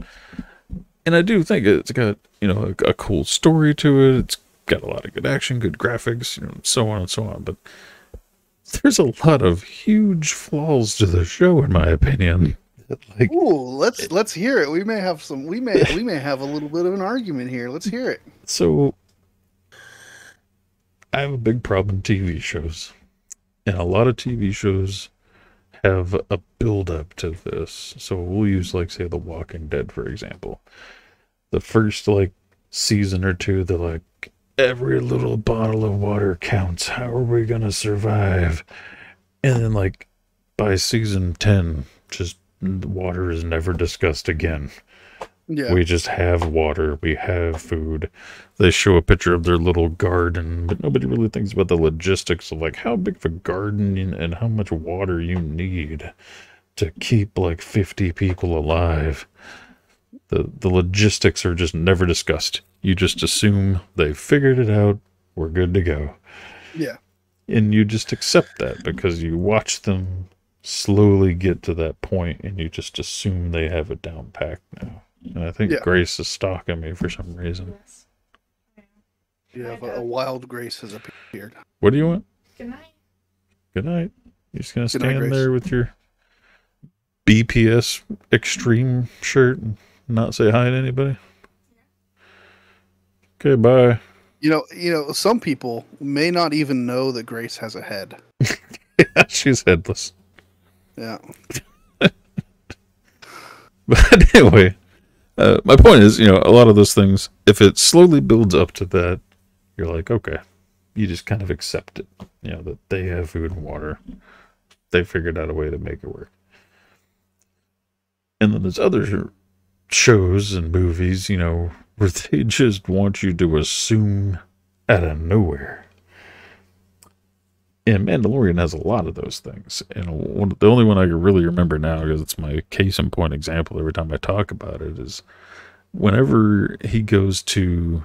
And I do think it's got, a cool story to it. It's got a lot of good action, good graphics, so on and so on. But there's a lot of huge flaws to the show, in my opinion. Like, ooh, let's hear it. We may have we may have a little bit of an argument here. Let's hear it. So I have a big problem in TV shows. And a lot of TV shows have a build-up to this. So we'll use, like, say, The Walking Dead, for example. The first, season or two, they're like, every little bottle of water counts. How are we going to survive? And then, by season 10, just water is never discussed again. Yeah. We just have water. We have food. They show a picture of their little garden, but nobody really thinks about the logistics of how big of a garden and how much water you need to keep 50 people alive. The logistics are just never discussed. You just assume they figured it out. We're good to go. Yeah. And you just accept that because you watch them slowly get to that point and you just assume they have it down packed now. And I think Grace is stalking me for some reason. You have a wild Grace has appeared. What do you want? Good night. Good night. You're just gonna Good night, stand Grace. there with your BPS Extreme shirt and not say hi to anybody? Okay, bye. Some people may not even know that Grace has a head. Yeah, she's headless. Yeah. But anyway, my point is, a lot of those things, if it slowly builds up to that, you're like, okay, you just kind of accept it. That they have food and water. They figured out a way to make it work. And then there's other shows and movies, where they just want you to assume out of nowhere. And Mandalorian has a lot of those things. And the only one I can really remember now, because it's my case in point example every time I talk about it, is whenever he goes to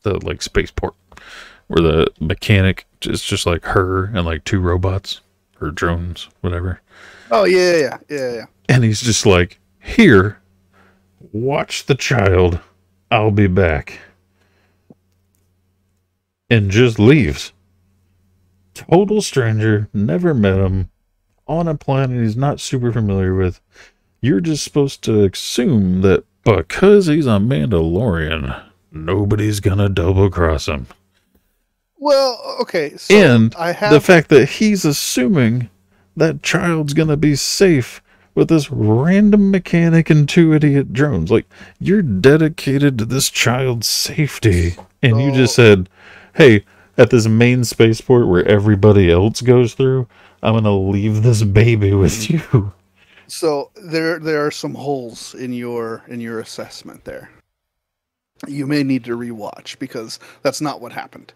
the spaceport, where the mechanic is just like her and like two robots or drones, whatever. Oh yeah. And he's just like, here, watch the child. I'll be back. And just leaves. Total stranger, never met him, on a planet he's not super familiar with. You're just supposed to assume that because he's a Mandalorian, nobody's gonna double cross him. Well, okay. So And the fact that he's assuming that child's gonna be safe with this random mechanic and two idiot drones. Like, you're dedicated to this child's safety. And you just said, hey, at this main spaceport where everybody else goes through, I'm going to leave this baby with you. So there are some holes in your assessment there. You may need to rewatch because that's not what happened.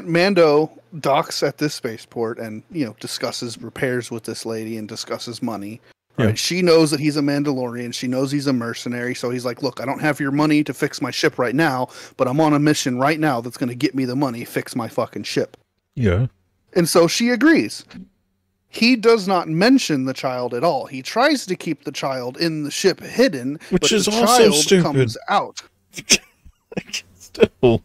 Mando docks at this spaceport and discusses repairs with this lady and discusses money. Right? Yeah. She knows that he's a Mandalorian. She knows he's a mercenary. So he's like, look, I don't have your money to fix my ship right now, but I'm on a mission right now that's going to get me the money, fix my fucking ship. Yeah. And so she agrees. He does not mention the child at all. He tries to keep the child in the ship hidden, which is the also child stupid. Comes out. Still.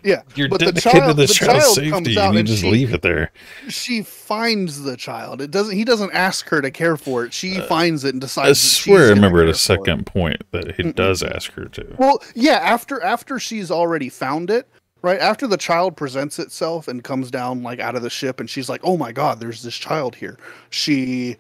Yeah, you're dedicated to this child's safety and you just leave it there. She finds the child. He doesn't ask her to care for it. She finds it and decides. I swear I remember at a second point that he does ask her to. Well, yeah, after she's already found it, right? After the child presents itself and comes down like out of the ship and she's like, "Oh my god, there's this child here." She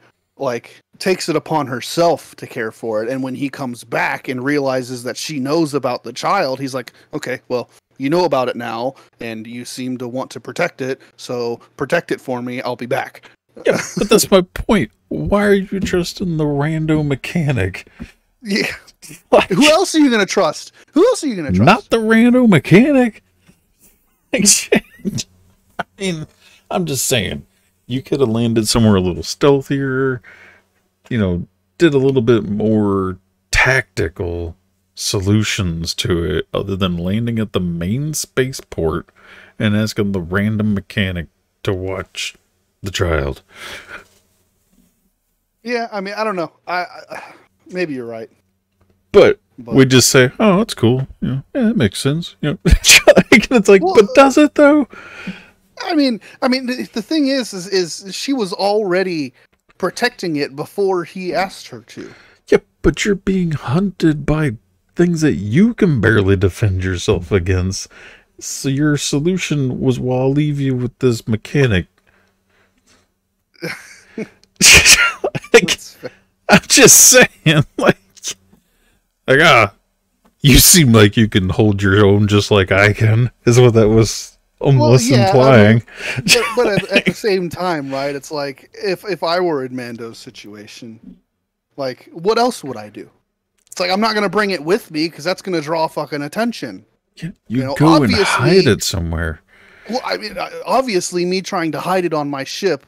takes it upon herself to care for it, and when he comes back and realizes that she knows about the child, he's like, "Okay, well, you know about it now, and you seem to want to protect it, so protect it for me, I'll be back." Yeah, but that's my point. Why are you trusting the rando mechanic? Yeah. Who else are you going to trust? Not the rando mechanic. I mean, I'm just saying, you could have landed somewhere a little stealthier, did a little bit more tactical solutions to it other than landing at the main spaceport and asking the random mechanic to watch the child. Yeah, I mean, I don't know. I maybe you're right. But we just say, "Oh, that's cool." Yeah, that makes sense. It's like, well, but does it though? I mean, the thing is she was already protecting it before he asked her to. Yeah, but you're being hunted by things that you can barely defend yourself against. So your solution was, well, I'll leave you with this mechanic. I'm just saying, you seem like you can hold your own just like I can, is what that was almost implying. But at the same time, right, it's like, if I were in Mando's situation, like, what else would I do? It's like, I'm not going to bring it with me because that's going to draw fucking attention. You go and hide it somewhere. Well, I mean, obviously, me trying to hide it on my ship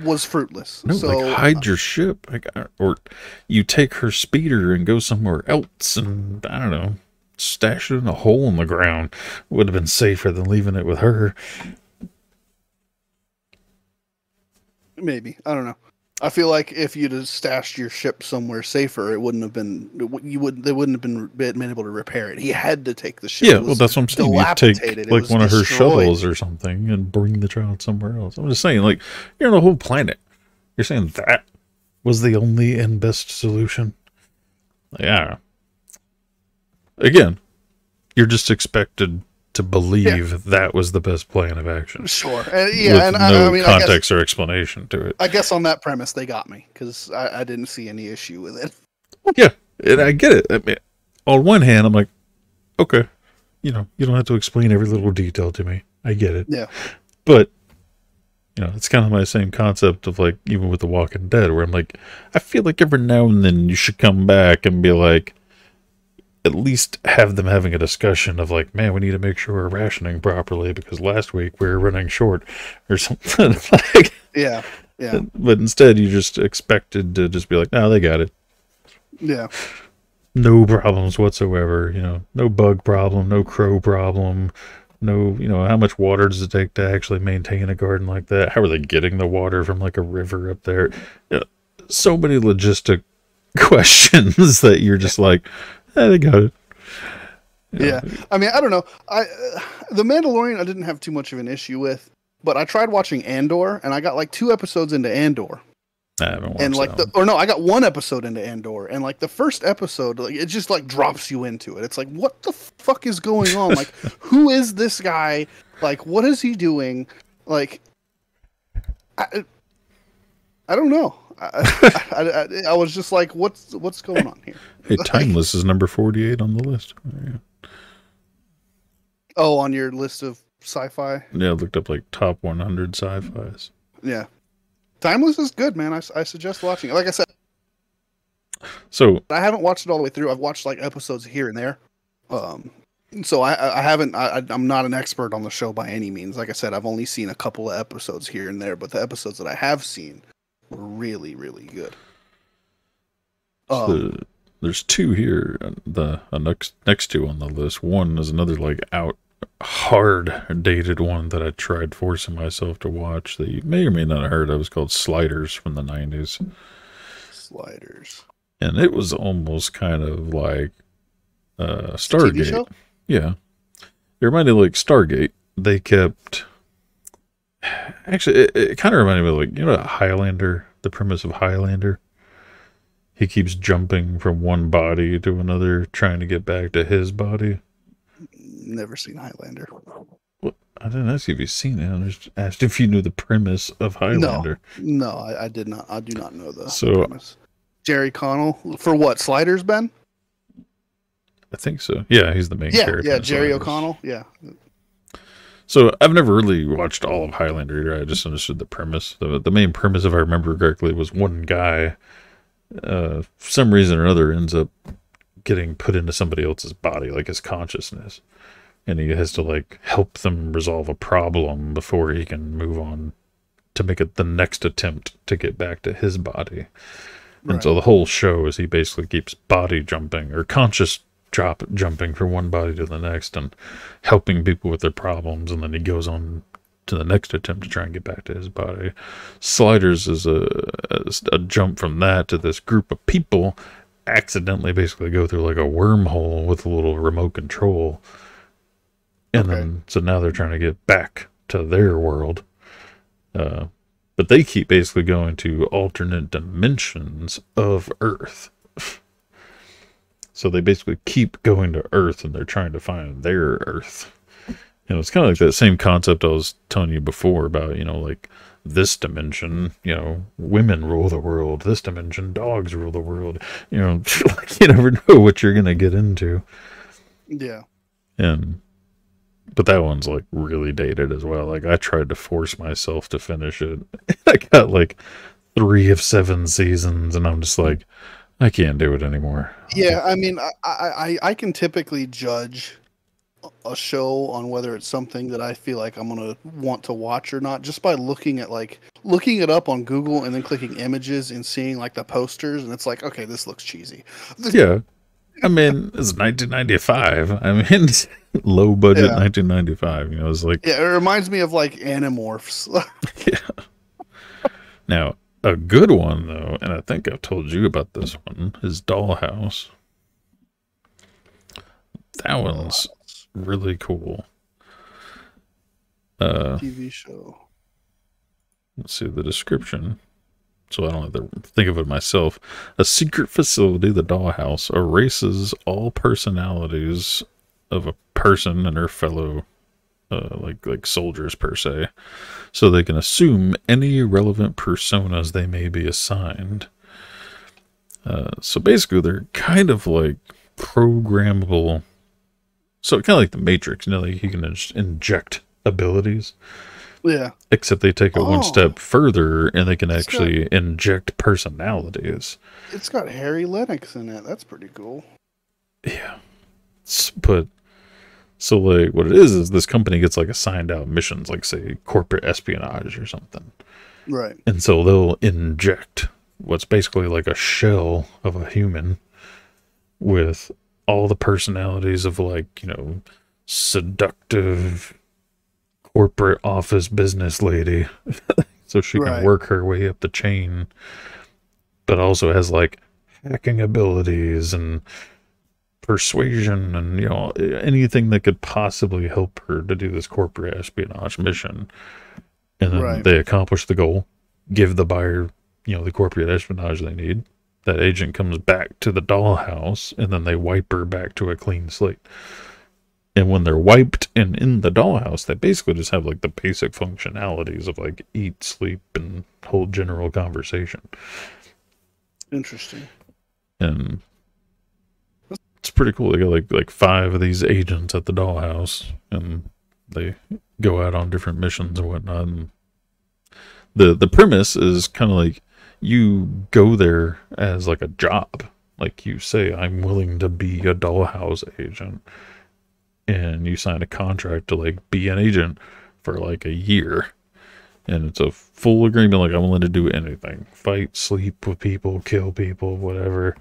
was fruitless. No, so, hide your ship. Or you take her speeder and go somewhere else and, I don't know, stash it in a hole in the ground. Would have been safer than leaving it with her. Maybe. I don't know. I feel like if you'd have stashed your ship somewhere safer, it wouldn't have been. They wouldn't have been able to repair it. He had to take the ship. Yeah, It well, was that's what I'm saying. You take dilapidated. It like was one of her destroyed. shuttles or something and bring the child somewhere else. I'm just saying, like, you're on the whole planet. You're saying that was the only and best solution? Yeah. Again, you're just expected to believe that was the best plan of action. Sure, and yeah, With and no I mean, context or explanation to it. I guess on that premise they got me because I didn't see any issue with it. Yeah, and I get it. I mean, on one hand, I'm like, okay, you don't have to explain every little detail to me. I get it. Yeah, But, it's kind of my same concept of, like, even with The Walking Dead, where I'm like, I feel like every now and then you should come back and be like, at least have them having a discussion of, like, man, we need to make sure we're rationing properly because last week we were running short or something. Like, yeah. but instead you just expected to just be like, no, they got it. Yeah. No problems whatsoever, no bug problem, no crow problem, no, how much water does it take to actually maintain a garden like that? How are they getting the water from, like, a river up there? So many logistic questions that you're just like, they got it. Yeah. I mean, I don't know. The Mandalorian I didn't have too much of an issue with, but I tried watching Andor and I got like 2 episodes into Andor. I haven't watched And like that one. I got 1 episode into Andor, and like the first episode, like it just like drops you into it. It's like, what the fuck is going on? Like, who is this guy? Like, what is he doing? Like, I don't know. I was just like, what's going on here? Hey, Timeless is number 48 on the list. Oh, on your list of sci-fi? Yeah, I looked up like top 100 sci-fis. Yeah. Timeless is good, man. I suggest watching it. Like I said, So I haven't watched it all the way through. I've watched like episodes here and there. So I haven't. I'm not an expert on the show by any means. Like I said, I've only seen a couple of episodes here and there, but the episodes that I have seen were really, really good. there's 2 here. The next 2 on the list. One is another like hard dated one that I tried forcing myself to watch that you may or may not have heard of. It was called Sliders from the 90s. Sliders. And it was almost kind of like TV Stargate. show? Yeah. It reminded me like Stargate. They kept... Actually, it kind of reminded me of like, Highlander, the premise of Highlander. He keeps jumping from one body to another, trying to get back to his body. Never seen Highlander. Well, I didn't ask you if you've seen it. I just asked if you knew the premise of Highlander. No, I did not. I do not know the So, Jerry Connell for what? Sliders, Ben? I think so. Yeah, he's the main character. Yeah, Jerry Sliders. O'Connell. Yeah. So I've never really watched all of Highlander either. I just understood the premise. The main premise, if I remember correctly, was one guy, for some reason or other, ends up getting put into somebody else's body, like his consciousness. And he has to like help them resolve a problem before he can move on to make it the next attempt to get back to his body. And so the whole show is he basically keeps body jumping or conscious jumping from one body to the next and helping people with their problems, and then he goes on to the next attempt to try and get back to his body. Sliders is a jump from that to this group of people accidentally basically go through like a wormhole with a little remote control, and then so now they're trying to get back to their world, but they keep basically going to alternate dimensions of Earth. So they basically keep going to Earth, and they're trying to find their Earth. It's kind of like that same concept I was telling you before about, like this dimension, women rule the world. This dimension, dogs rule the world. Like you never know what you're going to get into. Yeah. But that one's like really dated as well. Like I tried to force myself to finish it. I got like 3 of 7 seasons, and I'm just like, I can't do it anymore. Yeah, I mean, I can typically judge a show on whether it's something that I feel like I'm gonna want to watch or not just by looking it up on Google and then clicking images and seeing like the posters, and it's like, okay, this looks cheesy. Yeah, I mean, it's 1995. I mean, low budget 1995. It's like it reminds me of like Animorphs. yeah. Now, A good one though, and I think I've told you about this one, is Dollhouse. That one's really cool. TV show. Let's see the description, so I don't have to think of it myself. A secret facility, the Dollhouse, erases all personalities of a person and her fellow, like soldiers per se, so they can assume any relevant personas they may be assigned. So basically, they're kind of like programmable. So kind of like the Matrix, like you can just inject abilities. Yeah. Except they take it one step further, and they can actually inject personalities. It's got Harry Lennox in it. That's pretty cool. Yeah. But, so like, what it is this company gets like assigned out missions, like say corporate espionage or something. Right. And so they'll inject what's basically like a shell of a human with all the personalities of like, seductive corporate office business lady so she can work her way up the chain, but also has like hacking abilities and persuasion and anything that could possibly help her to do this corporate espionage mission. And then they accomplish the goal, give the buyer the corporate espionage they need. That agent comes back to the Dollhouse, and then they wipe her back to a clean slate. And when they're wiped and in the Dollhouse, they basically just have like the basic functionalities of like eat, sleep, and hold general conversation. Interesting. And it's pretty cool. They got like 5 of these agents at the Dollhouse, and they go out on different missions and whatnot. And the premise is kind of like you go there as like a job. Like you say, I'm willing to be a Dollhouse agent. And you sign a contract to like be an agent for like a year. And it's a full agreement, like I'm willing to do anything. Fight, sleep with people, kill people, whatever.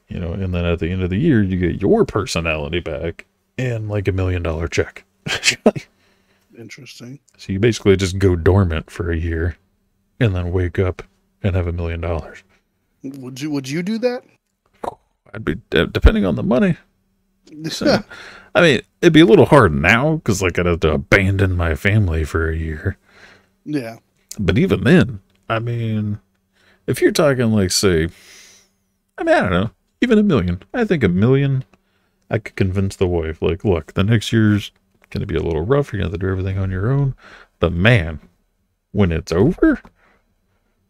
And then at the end of the year, you get your personality back and like $1 million check. Interesting. So you basically just go dormant for a year and then wake up and have $1 million. Would you do that? I'd be, depending on the money. So, I mean, it'd be a little hard now because like I'd have to abandon my family for a year. Yeah. But even then, I mean, if you're talking like, say, I don't know, even $1 million. I think $1 million, I could convince the wife, like, look, the next year's going to be a little rough. You're going to have to do everything on your own. But man, when it's over,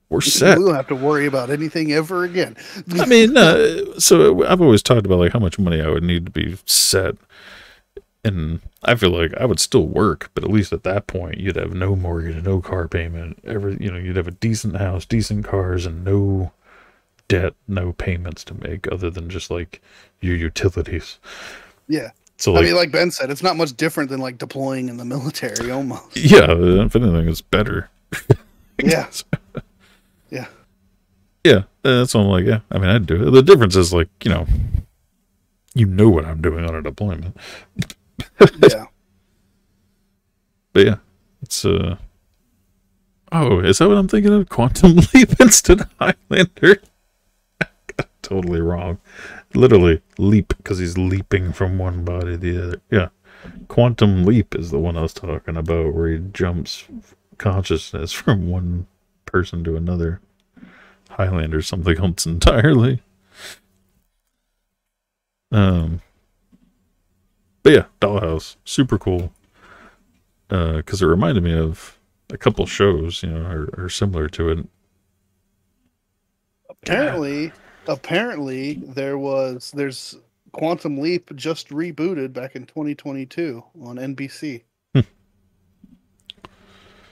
we're set. We don't have to worry about anything ever again. I mean, so I've always talked about like how much money I would need to be set. And I feel like I would still work, but at least at that point, you'd have no mortgage, no car payment. You'd have a decent house, decent cars, and no debt, no payments to make other than just like your utilities. Yeah. So like, I mean, like Ben said, it's not much different than like deploying in the military almost. Yeah. If anything, it's better. Yeah. Yeah. Yeah. That's what I'm like, yeah. I mean, I'd do it. The difference is like, you know what I'm doing on a deployment. Yeah. But yeah, it's oh, is that what I'm thinking of? Quantum Leap instead of Highlander? Totally wrong. Literally leap, because he's leaping from one body to the other. Yeah. Quantum Leap is the one I was talking about, where he jumps consciousness from one person to another. Highlander something else entirely. But yeah, Dollhouse, super cool. Because it reminded me of a couple shows, are similar to it. Apparently, there's Quantum Leap just rebooted back in 2022 on NBC.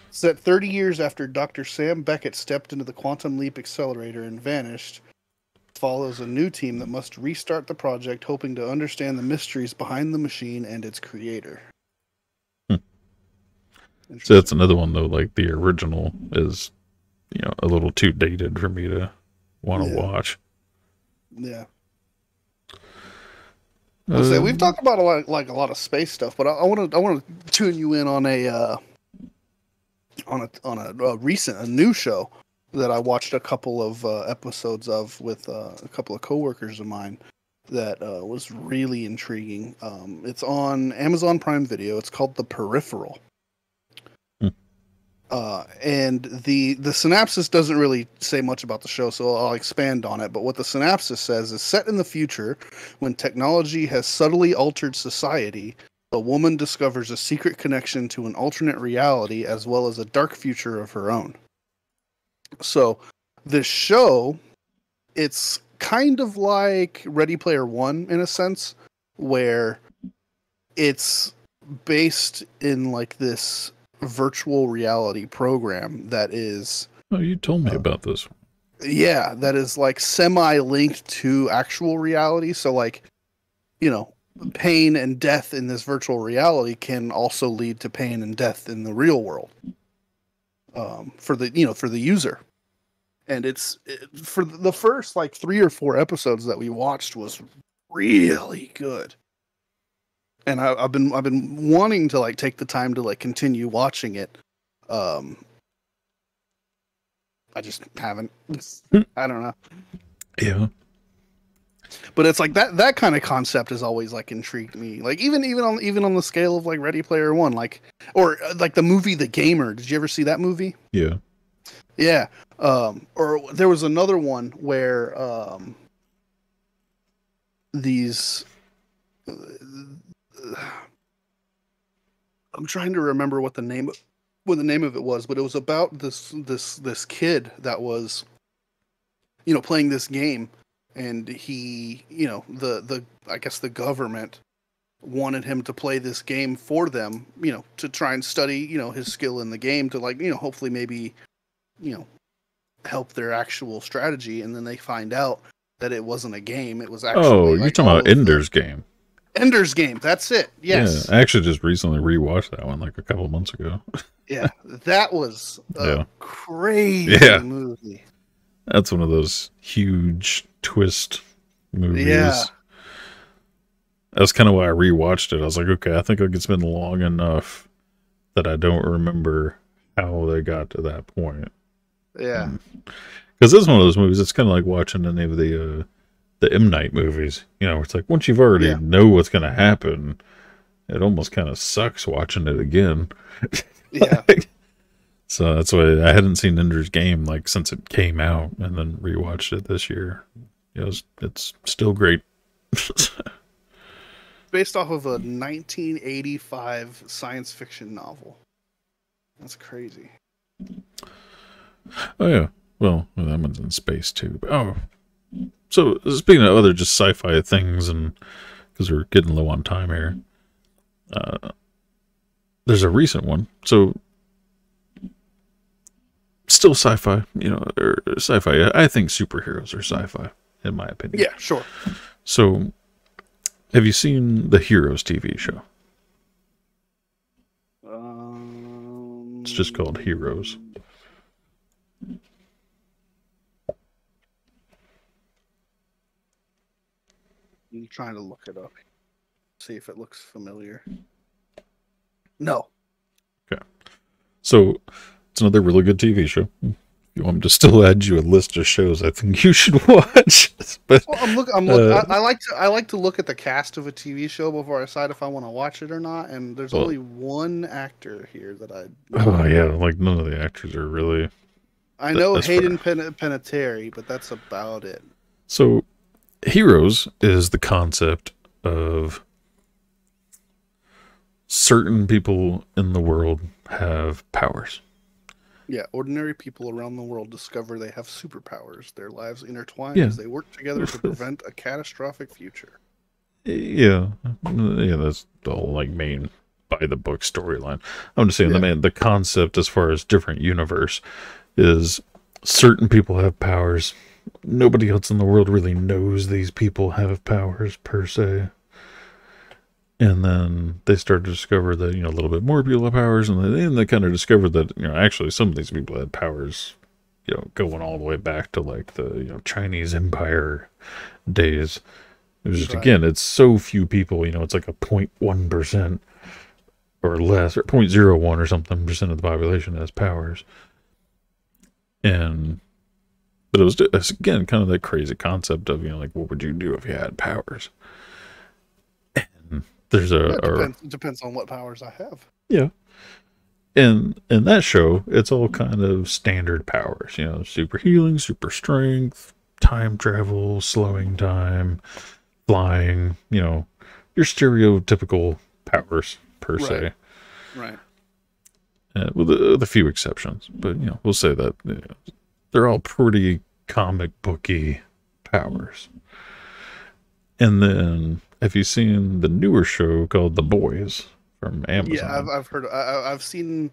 Set 30 years after Dr. Sam Beckett stepped into the Quantum Leap accelerator and vanished, follows a new team that must restart the project, hoping to understand the mysteries behind the machine and its creator. So that's another one, though, like the original is, a little too dated for me to want to watch. Yeah. So we've talked about a lot of space stuff, but I want to tune you in on a recent new show. that I watched a couple of episodes of with a couple of coworkers of mine that was really intriguing. It's on Amazon Prime Video. It's called The Peripheral. Hmm. And the synopsis doesn't really say much about the show, so I'll expand on it. But what the synopsis says is set in the future when technology has subtly altered society. A woman discovers a secret connection to an alternate reality as well as a dark future of her own. So, this show, it's kind of like Ready Player One in a sense, where it's based in like this virtual reality program that is, Oh, you told me about this. yeah, that is like semi-linked to actual reality. So, like, you know, pain and death in this virtual reality can also lead to pain and death in the real world, for the user. And for the first like 3 or 4 episodes that we watched was really good. And I've been wanting to like take the time to like continue watching it. I just haven't. I don't know. Yeah. But it's like that kind of concept has always like intrigued me. Like even on the scale of like Ready Player One, like, or like the movie The Gamer. Did you ever see that movie? Yeah. Yeah. Or there was another one where these I'm trying to remember what the name of it was, but it was about this kid that was, you know, playing this game, and he, you know, the I guess the government wanted him to play this game for them, you know, to try and study, you know, his skill in the game to, like, you know, hopefully maybe, you know, help their actual strategy. And then they find out that it wasn't a game. It was actually, Oh, you're like, talking about Ender's Game. Ender's Game. That's it. Yes. Yeah, I actually just recently rewatched that one like a couple months ago. Yeah. That was a crazy movie. That's one of those huge twist movies. Yeah. That's kind of why I rewatched it. I was like, okay, I think it's been long enough that I don't remember how they got to that point. Yeah. Because it's one of those movies, it's kind of like watching any of the M. Night movies. You know, it's like once you've already know what's going to happen, it almost kind of sucks watching it again. Yeah. So that's why I hadn't seen Ender's Game like since it came out, and then rewatched it this year. It's still great. Based off of a 1985 science fiction novel. That's crazy. Oh yeah, well that one's in space too. But, so speaking of other just sci-fi things, and because we're getting low on time here, there's a recent one. So still sci-fi, you know, or sci-fi. I think superheroes are sci-fi, in my opinion. Yeah, sure. So, have you seen the Heroes TV show? It's just called Heroes. I'm trying to look it up. See if it looks familiar. No. Okay. So, it's another really good TV show. If you want me to still add you a list of shows I think you should watch. But, well, I'm looking. I like to look at the cast of a TV show before I decide if I want to watch it or not. And there's only one actor here that I. Oh yeah, like none of the actors are really. I know Hayden Panettiere, but that's about it. So, Heroes is the concept of certain people in the world have powers. Yeah, ordinary people around the world discover they have superpowers. Their lives intertwine as they work together to prevent a catastrophic future. Yeah, that's the whole like main by the book storyline. I'm just saying the concept as far as different universe is certain people have powers. Nobody else in the world really knows these people have powers per se. And then they start to discover that, you know, a little bit more people have powers, and then they kind of discovered that, you know, actually some of these people had powers, you know, going all the way back to like the, you know, Chinese Empire days. It was just, again, it's so few people, you know, it's like a 0.1% or less, or 0.01 or something % of the population has powers. And but it was again kind of that crazy concept of, you know, like, what would you do if you had powers? And there's It depends on what powers I have. yeah. In that show, it's all kind of standard powers, you know, super healing, super strength, time travel, slowing time, flying, you know, your stereotypical powers per se. Right. With a few exceptions, but you know, we'll say that, you know, they're all pretty comic booky powers. And then, have you seen the newer show called The Boys from Amazon? Yeah, I've heard. I've seen.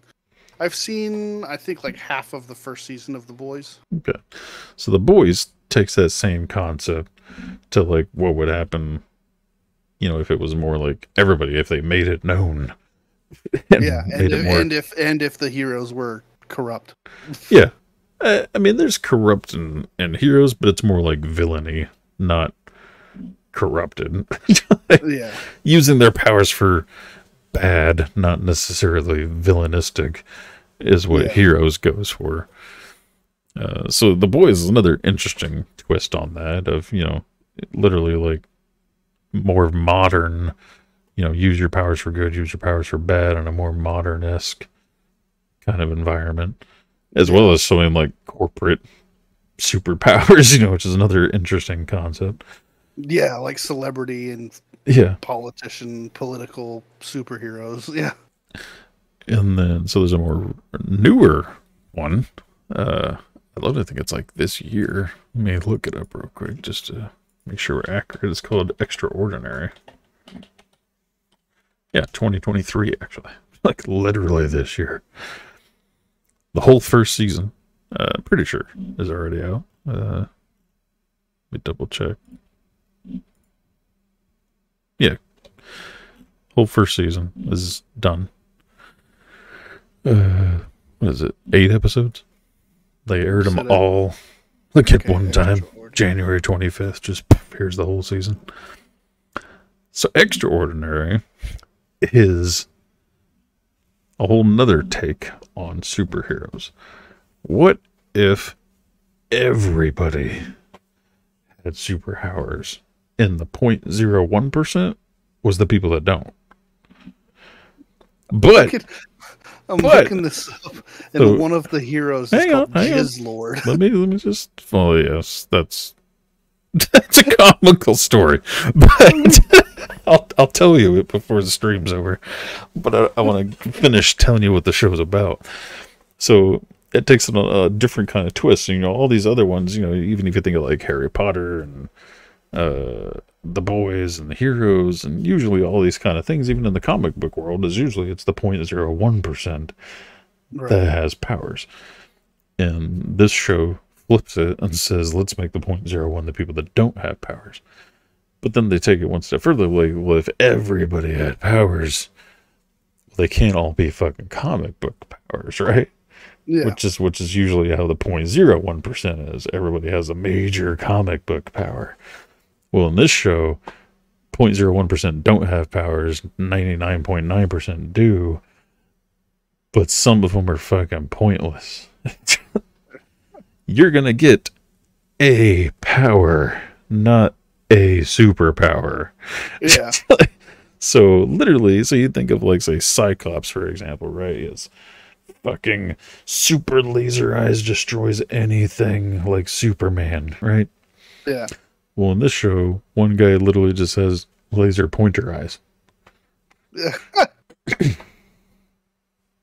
I think like half of the first season of The Boys. Okay, so The Boys takes that same concept to like what would happen, you know, if it was more like everybody, if they made it known. And if the heroes were corrupt. Yeah, I mean, there's corrupt and heroes, but it's more like villainy, not corrupted. Yeah, Using their powers for bad, not necessarily villainistic, is what heroes goes for. So The Boys is another interesting twist on that, of, you know, literally like more modern, you know, use your powers for good, use your powers for bad, in a more modern-esque kind of environment, as well as showing like corporate superpowers, you know, which is another interesting concept. Yeah, like celebrity and politician, political superheroes. Yeah. And then, so there's a more newer one. I'd love to think it's like this year. Let me look it up real quick just to make sure we're accurate. It's called Extraordinary. Yeah, 2023, actually. Like literally this year. The whole first season, pretty sure, is already out. Let me double check. Yeah. Whole first season is done. What is it? 8 episodes? They aired them all like at one time. January 25th. Just here's the whole season. So Extraordinary is a whole nother take on superheroes. What if everybody had superpowers and the 0.01% was the people that don't? But I'm looking this up, and so, one of the heroes is called Jizz Lord. Let me just. Oh yes, that's a comical story, but I'll tell you it before the stream's over. But I want to finish telling you what the show's about. So it takes a different kind of twist. You know, all these other ones. You know, even if you think of like Harry Potter and The Boys and the heroes, and usually all these kind of things, even in the comic book world, is usually it's the 0.01% that has powers. And this show flips it and says, let's make the 0.01 the people that don't have powers. But then they take it one step further. Like, well, if everybody had powers, they can't all be fucking comic book powers, right? Yeah. Which is usually how the 0.01% is. Everybody has a major comic book power. Well, in this show, 0.01% don't have powers, 99.9% do, but some of them are fucking pointless. You're going to get a power, not a superpower. Yeah. So, literally, so you think of, like, say, Cyclops, for example, right? It's fucking super laser eyes, destroys anything like Superman, right? Yeah. Well, in this show, one guy literally just has laser pointer eyes.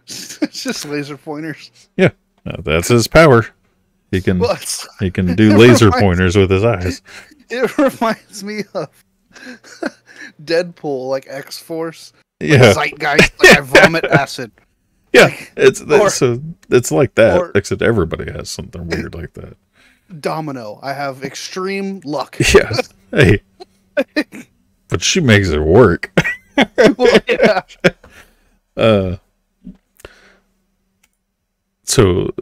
It's just laser pointers. Yeah, that's his power. He can do laser pointers with his eyes. It reminds me of Deadpool, like X-Force. Yeah, Zeitgeist. Like I vomit acid. Yeah, it's like that. Except everybody has something weird like that. Domino. I have extreme luck. Yes. Hey. But she makes it work. Well, yeah. So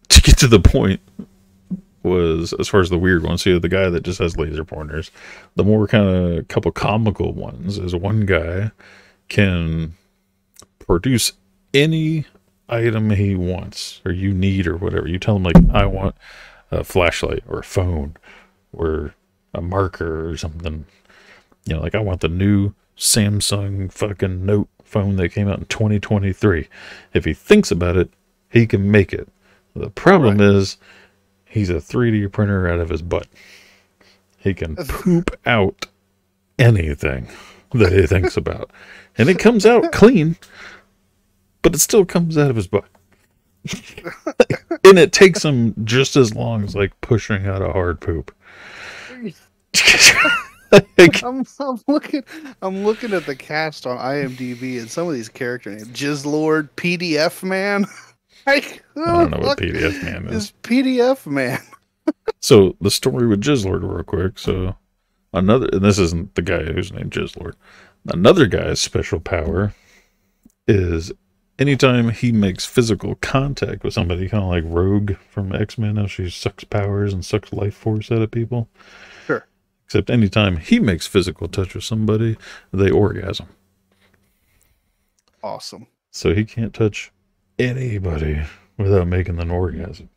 to get to the point was, as far as the weird ones, so the guy that just has laser pointers, the more kind of couple comical ones is one guy can produce any item he wants or you need or whatever. You tell him like, I want a flashlight or a phone or a marker or something. You know, like I want the new Samsung fucking Note phone that came out in 2023. If he thinks about it, he can make it. The problem is he's a 3D printer out of his butt. He can poop out anything that he thinks about. And it comes out clean, but it still comes out of his butt. And it takes him just as long as like pushing out a hard poop. I'm looking at the cast on IMDb and some of these character names. Jizzlord, PDF Man. I don't know what PDF Man is. PDF Man. So the story with Jizzlord real quick. So and this isn't the guy who's named Jizzlord. Another guy's special power is anytime he makes physical contact with somebody, kind of like Rogue from X-Men, how she sucks powers and sucks life force out of people. Sure. Except anytime he makes physical touch with somebody, they orgasm. Awesome. So he can't touch anybody without making an orgasm.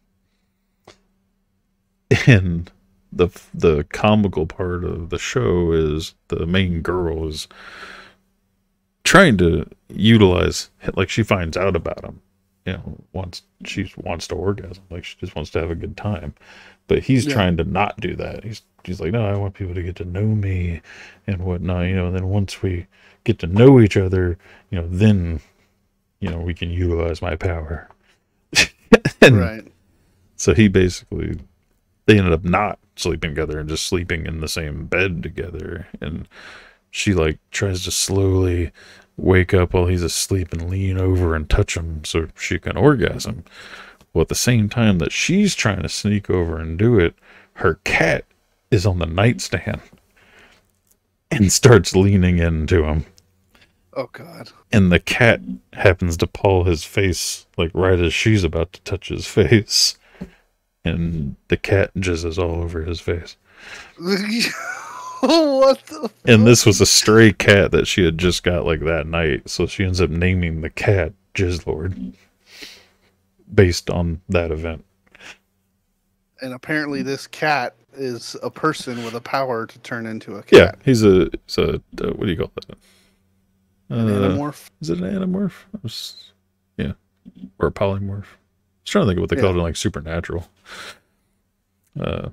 And the comical part of the show is the main girl is trying to utilize, like she finds out about him, you know, she wants to orgasm, like she just wants to have a good time, but he's trying to not do that. She's like, no, I want people to get to know me and whatnot, you know, and then once we get to know each other, you know, then, you know, we can utilize my power. And so they ended up not sleeping together and just sleeping in the same bed together. And she like tries to slowly wake up while he's asleep and lean over and touch him so she can orgasm. Well, at the same time that she's trying to sneak over and do it, her cat is on the nightstand and starts leaning into him. Oh, God. And the cat happens to paw his face, like right as she's about to touch his face. And the cat jizzes all over his face. What the fuck? And this was a stray cat that she had just got like that night. So she ends up naming the cat Jizzlord based on that event. And apparently this cat is a person with a power to turn into a cat. Yeah, he's a what do you call that? An anamorph? Is it an anamorph? Yeah. Or a polymorph. I was trying to think of what they called it, like Supernatural. But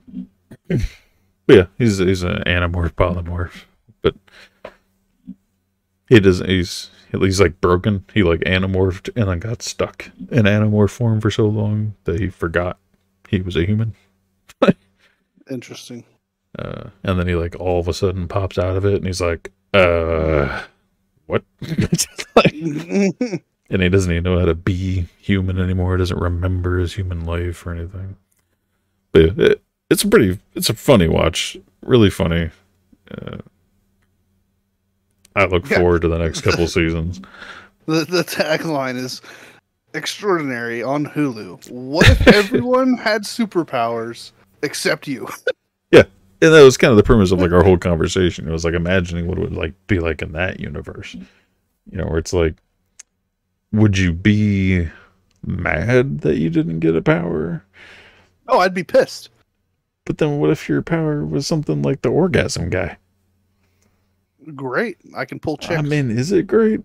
yeah, he's an anamorph polymorph. But he's like broken. He like anamorphed and then got stuck in anamorph form for so long that he forgot he was a human. Interesting. And then he like all of a sudden pops out of it and he's like, what? And he doesn't even know how to be human anymore. He doesn't remember his human life or anything. But yeah, it's a funny watch. Really funny. I look forward to the next couple seasons. The tagline is extraordinary on Hulu. What if everyone had superpowers except you? Yeah. And that was kind of the premise of like our whole conversation. It was like imagining what it would like be like in that universe. You know, where it's like, would you be mad that you didn't get a power? Oh, I'd be pissed. But then what if your power was something like the orgasm guy? Great. I can pull chicks. I mean, is it great?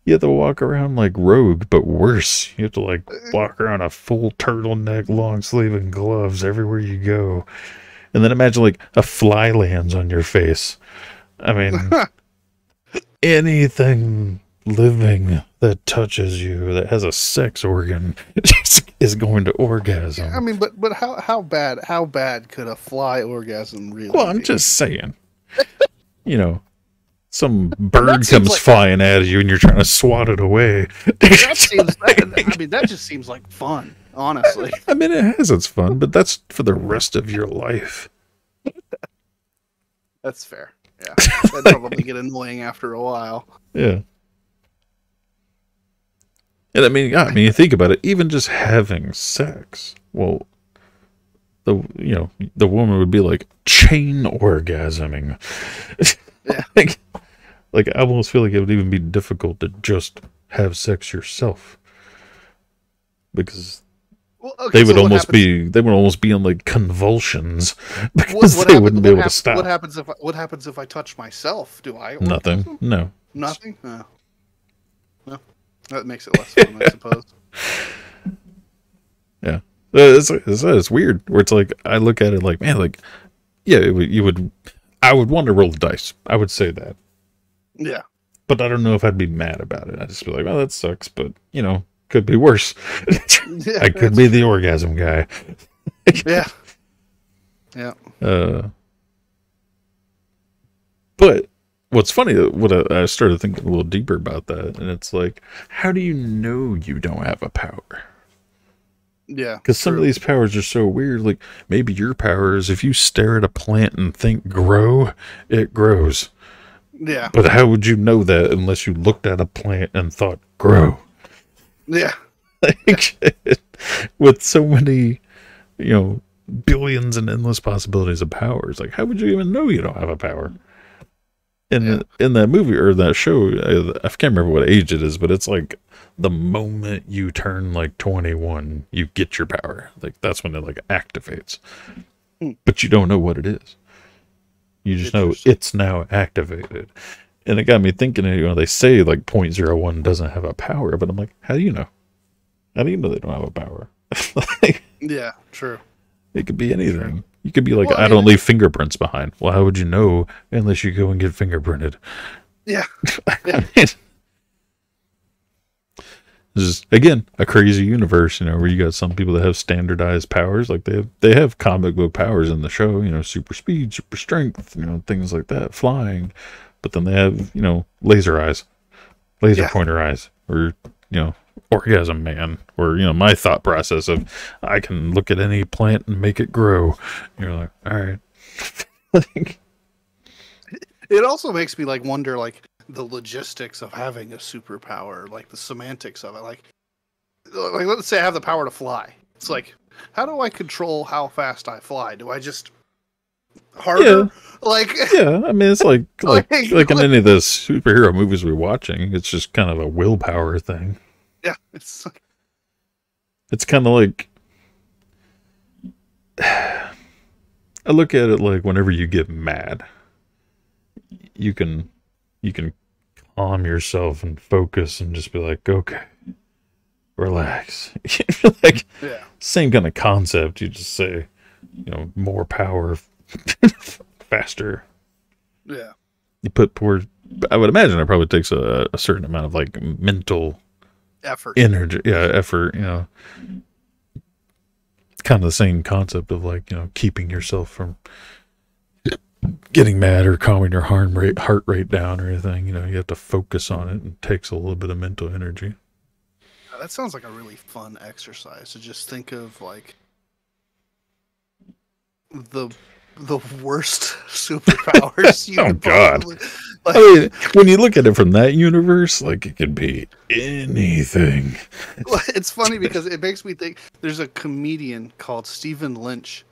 You have to walk around like Rogue, but worse. You have to like walk around a full turtleneck, long sleeve, and gloves everywhere you go. And then imagine like a fly lands on your face. I mean... anything living that touches you that has a sex organ is going to orgasm. I mean, but how bad could a fly orgasm really Well, I'm be? just saying. You know, some bird comes flying at you and you're trying to swat it away. That just seems like fun, honestly. I mean, it has its fun, but that's for the rest of your life. That's fair. Yeah, that'd probably get annoying after a while. Yeah. And I mean, you think about it, even just having sex, well, the woman would be like chain orgasming. Yeah. like I almost feel like it would even be difficult to just have sex yourself, because Well, okay, they would almost be in like convulsions because they wouldn't be able to stop. What happens if I touch myself? Do I Nothing. orgasm? No. Nothing. No. No. That makes it less fun, I suppose. Yeah. It's weird. Where it's like I look at it like, man, like, yeah, I would want to roll the dice. I would say that. Yeah. But I don't know if I'd be mad about it. I'd just be like, well, that sucks, but could be worse. Yeah, I could be the orgasm guy. Yeah. Yeah. But what's funny, what I started thinking a little deeper about that, and it's like, how do you know you don't have a power? Yeah. Because some of these powers are so weird. Like, maybe your power is if you stare at a plant and think grow, it grows. Yeah. But how would you know that unless you looked at a plant and thought grow? Yeah. Like, with so many, billions and endless possibilities of powers, like, how would you even know you don't have a power? In that movie or that show, I can't remember what age it is, but it's like the moment you turn like 21, you get your power. Like, that's when it like activates. But you don't know what it is. You just know it's now activated. And it got me thinking, they say like 0.01 doesn't have a power, but I'm like, how do you know? How do you know they don't have a power? Yeah, true. It could be anything. True. You could be like, well, I don't leave fingerprints behind. Well, how would you know unless you go and get fingerprinted? Yeah. This is, again, a crazy universe, where you got some people that have standardized powers. Like they have comic book powers in the show, super speed, super strength, things like that, flying. But then they have, laser eyes, laser pointer eyes, or, orgasm man, or, my thought process of I can look at any plant and make it grow. You're like, all right. It also makes me like wonder, like, the logistics of having a superpower, like the semantics of it. Like let's say I have the power to fly. It's like, how do I control how fast I fly? Do I just harder? Yeah, I mean, it's like in any of the superhero movies we're watching, it's just kind of a willpower thing. Yeah, it's kind of like, I look at it like whenever you get mad, you can calm yourself and focus and just be like, okay, relax. Like, same kind of concept. You just say, more power, faster. Yeah. You put I would imagine it probably takes a certain amount of like mental effort, energy. Yeah, effort. Kind of the same concept of like, keeping yourself from getting mad or calming your heart rate down or anything. You have to focus on it, and it takes a little bit of mental energy. That sounds like a really fun exercise to just think of, like, the worst superpowers you could probably, like, I mean, when you look at it from that universe, like, it could be anything. It's funny because it makes me think there's a comedian called Stephen Lynch.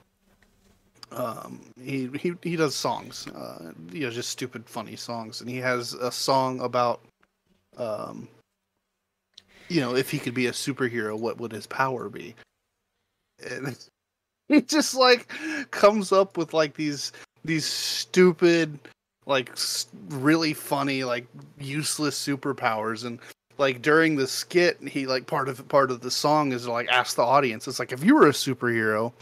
He does songs, just stupid funny songs, and he has a song about if he could be a superhero, what would his power be? And he just like comes up with like these stupid, like really funny, like useless superpowers. And like during the skit, he like part of the song is like ask the audience. It's like, if you were a superhero,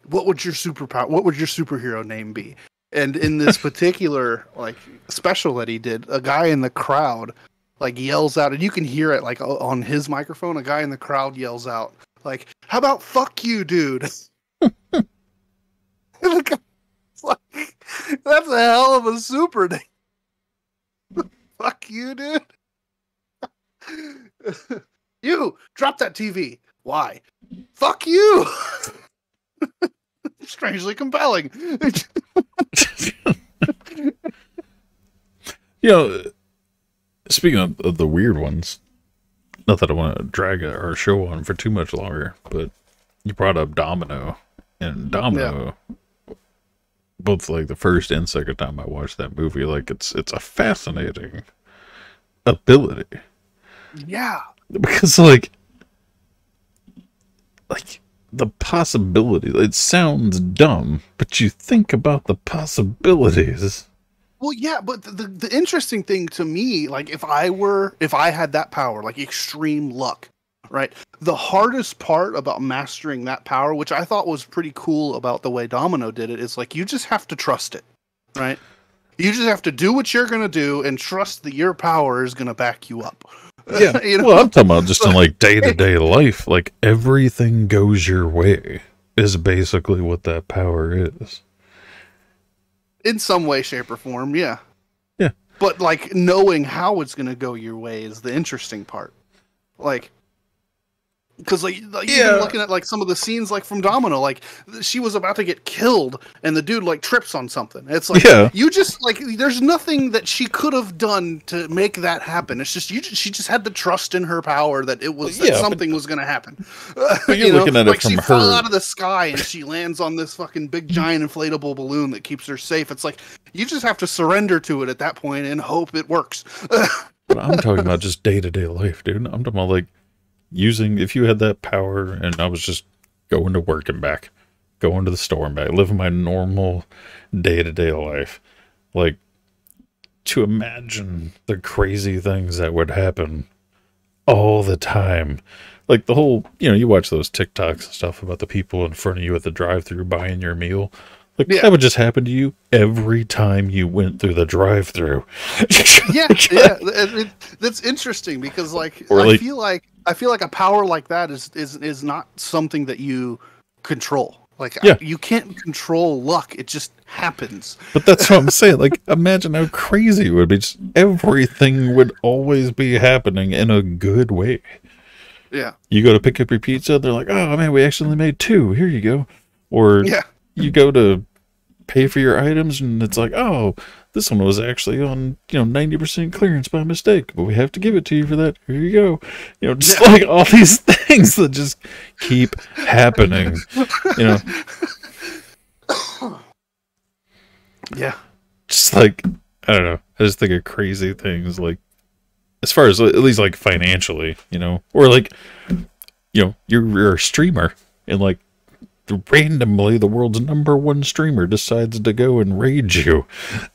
what would your superhero name be? And in this particular like special that he did, a guy in the crowd like yells out, and you can hear it like on his microphone. A guy in the crowd yells out like, "How about fuck you, dude?" And the guy's like, "That's a hell of a super name." Fuck you, dude. You drop that TV. Why? Fuck you. Strangely compelling. Speaking of the weird ones, not that I want to drag our show on for too much longer, but you brought up Domino, and Domino, both like the first and second time I watched that movie, like it's a fascinating ability. Yeah. Because like the possibility, it sounds dumb, but you think about the possibilities. Well, yeah, but the interesting thing to me, like if I had that power, like extreme luck, right? The hardest part about mastering that power, which I thought was pretty cool about the way Domino did it, is like you just have to trust it, right? You just have to do what you're gonna do and trust that your power is gonna back you up. Yeah. You know? Well, I'm talking about just in like day-to-day life, like everything goes your way is basically what that power is. In some way, shape, or form, yeah. Yeah. But like knowing how it's gonna go your way is the interesting part. Like, because like even looking at like some of the scenes like from Domino, like she was about to get killed and the dude like trips on something. It's like you just like there's nothing that she could have done to make that happen. It's just she just had to trust in her power that it was that something was going to happen. But you're looking at it from she her. fell out of the sky and she lands on this fucking big giant inflatable balloon that keeps her safe. It's like you just have to surrender to it at that point and hope it works. But I'm talking about just day-to-day life, dude. I'm talking about like using, if you had that power and I was just going to work and back, going to the store and back, living my normal day-to-day life, like to imagine the crazy things that would happen all the time. Like the whole, you watch those TikToks and stuff about the people in front of you at the drive-thru buying your meal. Like that would just happen to you every time you went through the drive-thru. That's interesting because like I feel like a power like that is not something that you control. Like you can't control luck; it just happens. But that's what I'm saying. Like, imagine how crazy it would be. Just everything would always be happening in a good way. Yeah. You go to pick up your pizza, they're like, "Oh man, we actually made 2. Here you go." Or you go to pay for your items and it's like, "Oh, this one was actually on 90% clearance by mistake, but we have to give it to you for that. Here you go." Just like all these things that just keep happening. Yeah. Just like, I don't know. I just think of crazy things, like as far as at least like financially, or like you're a streamer and like randomly the world's #1 streamer decides to go and raid you.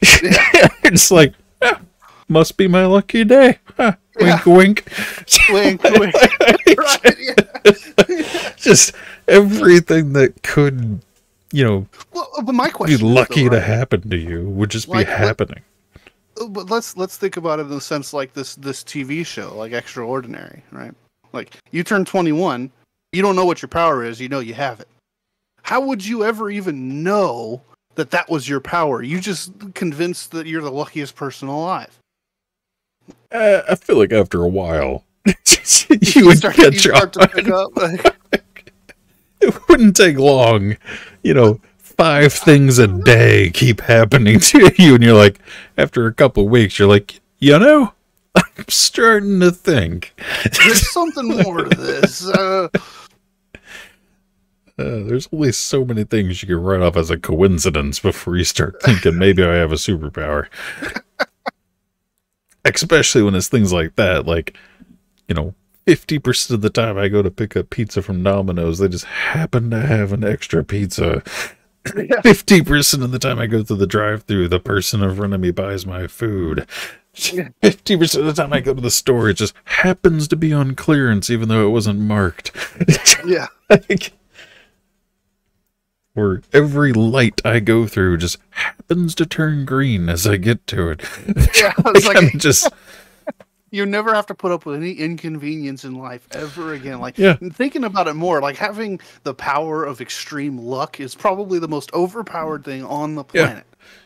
It's like, must be my lucky day. Wink, wink. Wink, wink. Right, just everything that could, but my question be lucky to happen to you would just be happening. But let's think about it in the sense like this TV show, like Extraordinary, right? Like you turn 21, you don't know what your power is, you have it. How would you ever even know that was your power? You just convinced that you're the luckiest person alive. I feel like after a while, you would catch on. To pick up. It wouldn't take long. 5 things a day keep happening to you, and you're like, after a couple of weeks, you're like, I'm starting to think there's something more to this. There's only so many things you can write off as a coincidence before you start thinking maybe I have a superpower. Especially when it's things like that, like 50% of the time I go to pick up pizza from Domino's, they just happen to have an extra pizza. 50% of the time I go to the drive-thru, the person in front of me buys my food. 50% of the time I go to the store, it just happens to be on clearance even though it wasn't marked. Yeah. Or every light I go through just happens to turn green as I get to it. Yeah, it's like I'm just... You never have to put up with any inconvenience in life ever again. Like, thinking about it more, like having the power of extreme luck is probably the most overpowered thing on the planet.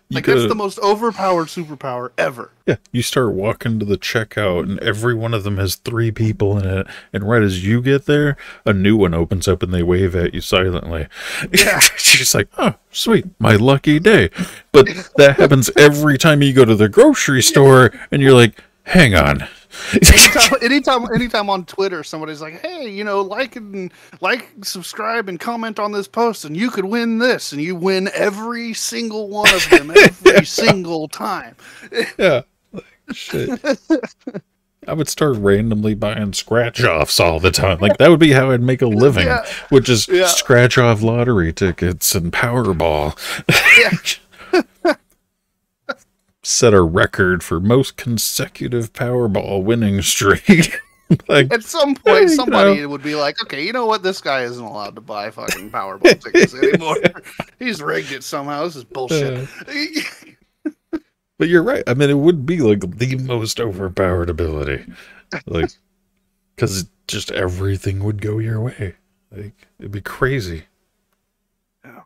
Like, that's the most overpowered superpower ever. Yeah, you start walking to the checkout, and every one of them has 3 people in it. And right as you get there, a new one opens up, and they wave at you silently. Yeah. She's like, "Oh, sweet, my lucky day." But that happens every time you go to the grocery store, and you're like, "Hang on." Anytime on Twitter, somebody's like, "Hey, like, subscribe, and comment on this post, and you could win this," and you win every single one of them every single time. Yeah, like, shit. I would start randomly buying scratch offs all the time. Like that would be how I'd make a living, Yeah. which is Yeah. scratch off lottery tickets and Powerball. Yeah. Set a record for most consecutive Powerball winning streak. Like, At some point, you somebody know. would be like, "Okay, you know what? This guy isn't allowed to buy fucking Powerball tickets anymore. He's rigged it somehow. This is bullshit." But you're right. I mean, it would be like the most overpowered ability, like, because just everything would go your way. Like, it'd be crazy. Yeah.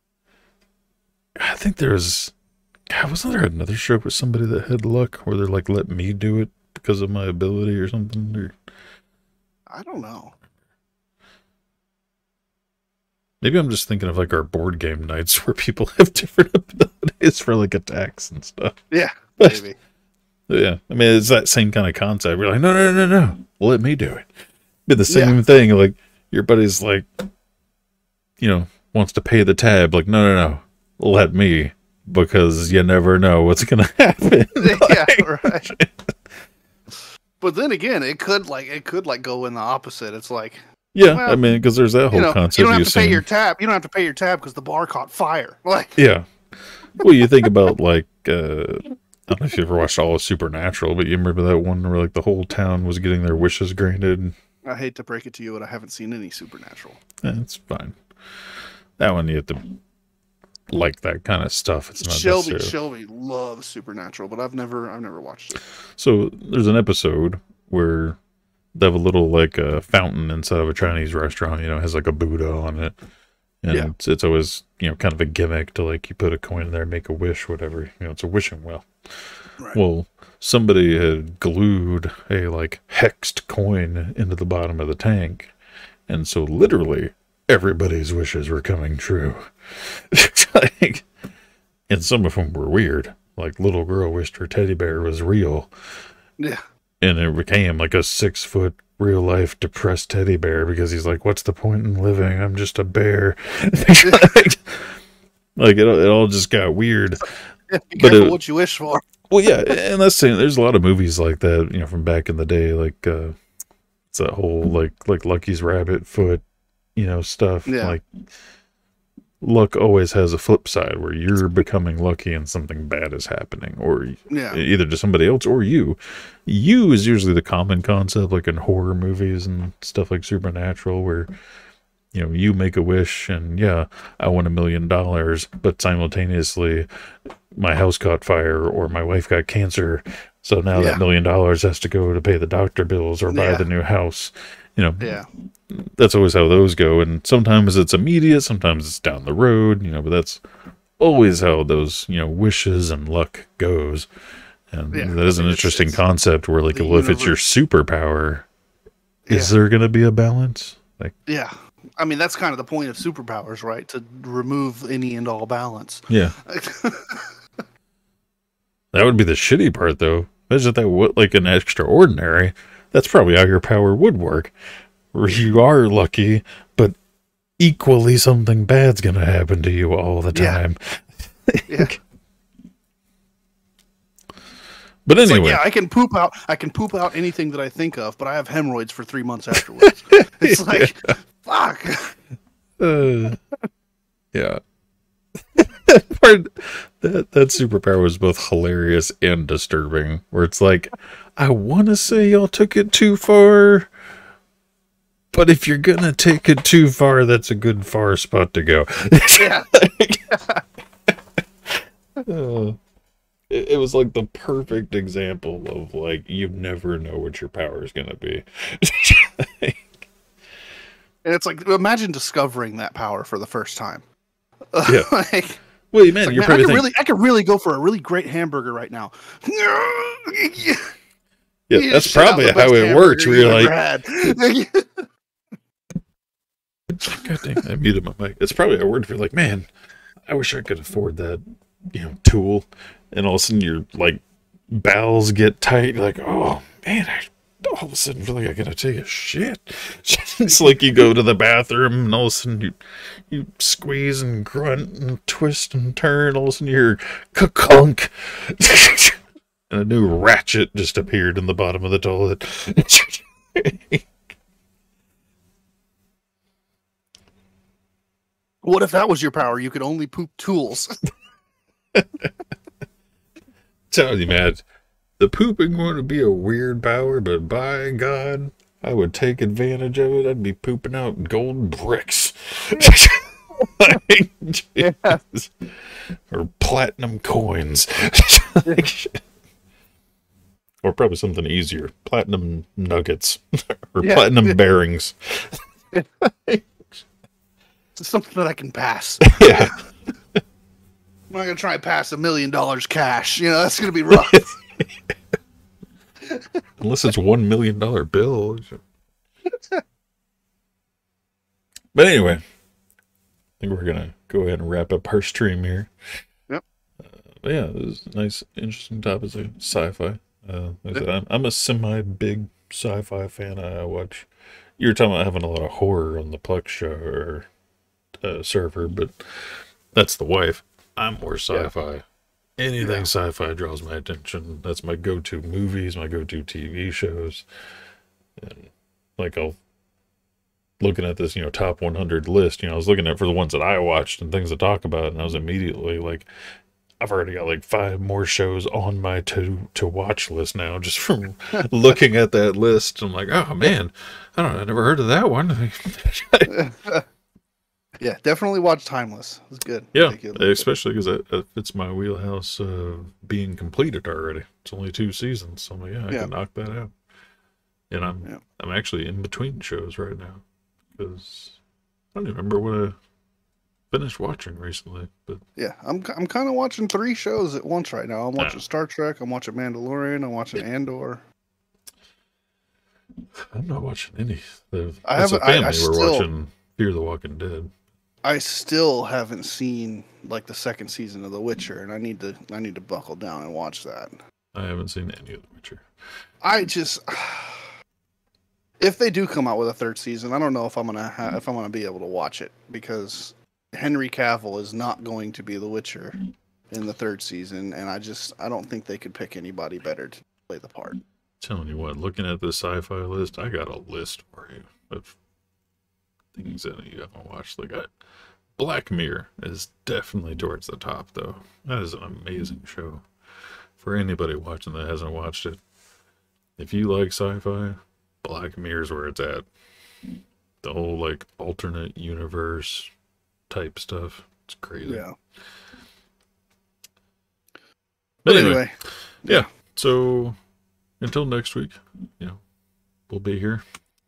I think there's, God, wasn't there another show with somebody that had luck where they're like, let me do it because of my ability or something? Or I don't know. maybe I'm just thinking of like our board game nights where people have different abilities for like attacks and stuff. Yeah, maybe. Yeah, I mean, it's that same kind of concept. We're like, no, let me do it. Be the same thing. Like, your buddy's like, you know, wants to pay the tab. Like, no, let me, because you never know what's gonna happen. Yeah, right. But then again, it could go in the opposite. It's like, Yeah, well, I mean, because there's that whole concept. you don't have to pay your tab. You don't have to pay your tab because the bar caught fire. Like, yeah. Well, you think about like, I don't know if you ever watched all of Supernatural, but you remember that one where like the whole town was getting their wishes granted. I hate to break it to you, but I haven't seen any Supernatural. It's fine. That one you have to like that kind of stuff. It's not Shelby loves Supernatural, but I've never watched it. So there's an episode where they have a little like a fountain inside of a Chinese restaurant. You know, it has like a Buddha on it, and it's always, you know, kind of a gimmick to like you put a coin in there, make a wish, whatever. You know, it's a wishing well. Right. Well, somebody had glued a like hexed coin into the bottom of the tank, and so literally everybody's wishes were coming true. Like, and some of them were weird. Like, little girl wished her teddy bear was real. Yeah. And it became like a 6-foot real life depressed teddy bear because he's like, what's the point in living? I'm just a bear. Like it all just got weird. Be careful what you wish for. Well, yeah, and that's saying there's a lot of movies like that, you know, from back in the day, like it's that whole like Lucky's Rabbit Foot, you know, stuff. Yeah. Like, luck always has a flip side where you're becoming lucky and something bad is happening, or either to somebody else or you. You is usually the common concept, like in horror movies and stuff like Supernatural, where, you know, you make a wish and I won $1 million, but simultaneously my house caught fire or my wife got cancer. So now that $1 million has to go to pay the doctor bills or buy the new house. You know, that's always how those go. And sometimes it's immediate, sometimes it's down the road, you know, but that's always how those, you know, wishes and luck goes. And that is an interesting concept where, like, well, if it's your superpower, is there going to be a balance? Like, I mean, that's kind of the point of superpowers, right? To remove any and all balance. Yeah. That would be the shitty part, though. Imagine that, like, an extraordinary. That's probably how your power would work. Where you are lucky, but equally something bad's going to happen to you all the time. Yeah. But anyway, like, I can poop out anything that I think of, but I have hemorrhoids for 3 months afterwards. It's like, fuck. Yeah. that superpower was both hilarious and disturbing, where it's like, I want to say y'all took it too far, but if you're gonna take it too far, that's a good far spot to go. It was like the perfect example of, like, you never know what your power is gonna be. And it's like, imagine discovering that power for the first time. Yeah. Like, well, man, you're man, I could really go for a really great hamburger right now. Yeah, that's probably how it works. Where you're like, God dang, I muted my mic. It's probably how it works. You're like, man, I wish I could afford that, you know, tool. And all of a sudden your, like, bowels get tight. You're like, oh man, all of a sudden feel like I gotta take a shit. It's like you go to the bathroom and all of a sudden you squeeze and grunt and twist and turn. All of a sudden you hear ka-kunk. And a new ratchet just appeared in the bottom of the toilet. What if that was your power? You could only poop tools. Tell you, man, the pooping going to be a weird power, but by God, I would take advantage of it. I'd be pooping out gold bricks. Yeah. Or platinum coins. Or probably something easier. Platinum nuggets. Or platinum bearings. It's something that I can pass. Yeah. I'm not going to try and pass $1 million cash. You know, that's going to be rough. Unless it's $1 million bill. But anyway, I think we're going to go ahead and wrap up our stream here. Yep. But yeah, it was a nice, interesting topic. Sci-fi. I'm a semi-big sci-fi fan. I watch. You were talking about having a lot of horror on the Plex show or server, but that's the wife. I'm more sci-fi. Anything sci-fi draws my attention. That's my go-to movies, my go-to TV shows. And like looking at this, top 100 list, I was looking at for the ones that I watched and things to talk about, and I was immediately like, I've already got like 5 more shows on my to watch list now, just from looking at that list. I'm like, oh man, I never heard of that one. Yeah, definitely watch Timeless. It's good. Yeah, especially because it fits my wheelhouse being completed already. It's only 2 seasons, so I'm like, I can knock that out. And I'm actually in between shows right now because I don't even remember what I finished watching recently. But yeah, I'm kind of watching 3 shows at once right now. I'm watching Star Trek. I'm watching Mandalorian. I'm watching Andor. I'm not watching any. We're still watching Fear the Walking Dead. I still haven't seen like the 2nd season of The Witcher, and I need to buckle down and watch that. I haven't seen any of The Witcher. If they do come out with a 3rd season, I don't know if I'm gonna be able to watch it, because Henry Cavill is not going to be The Witcher in the 3rd season, and I don't think they could pick anybody better to play the part. Telling you what, looking at the sci-fi list, I got a list for you of things that you haven't watched. Black Mirror is definitely towards the top, though. That is an amazing show. For anybody watching that hasn't watched it, if you like sci-fi, Black Mirror is where it's at. The whole alternate universe type stuff. It's crazy. Yeah. But anyway, yeah. So until next week, we'll be here,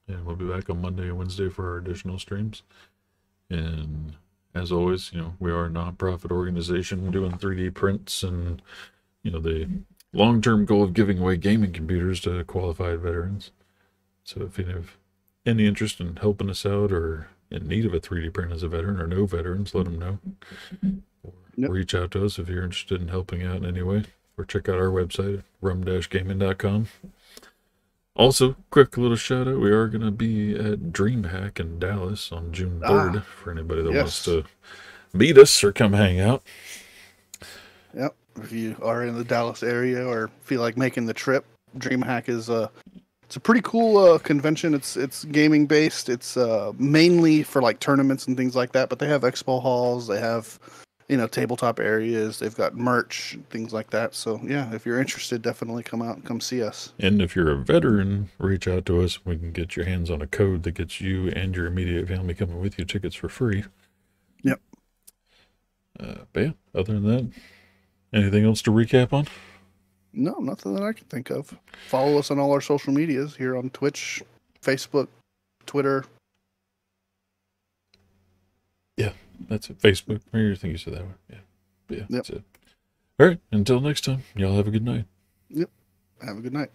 and we'll be back on Monday and Wednesday for our additional streams. And as always, we are a non-profit organization doing 3D prints, and the long-term goal of giving away gaming computers to qualified veterans. So if you have any interest in helping us out or in need of a 3D print as a veteran or no veterans, let them know. Or reach out to us if you're interested in helping out in any way. Or check out our website at rum-gaming.com. Also, quick little shout out, we are going to be at DreamHack in Dallas on June 3rd for anybody that wants to meet us or come hang out. Yep. If you are in the Dallas area or feel like making the trip, DreamHack is it's a pretty cool convention. It's gaming based. It's mainly for tournaments and things like that, but they have expo halls, they have tabletop areas, they've got merch, things like that. So yeah, if you're interested, definitely come out and come see us. And if you're a veteran, reach out to us. We can get your hands on a code that gets you and your immediate family coming with you tickets for free. Yep. But yeah, other than that, anything else to recap on? No, nothing that I can think of. Follow us on all our social medias here on Twitch, Facebook, Twitter. Yeah, that's it. Facebook. I think you said that one. Yeah, Yep. That's it. All right, until next time, y'all have a good night. Yep. Have a good night.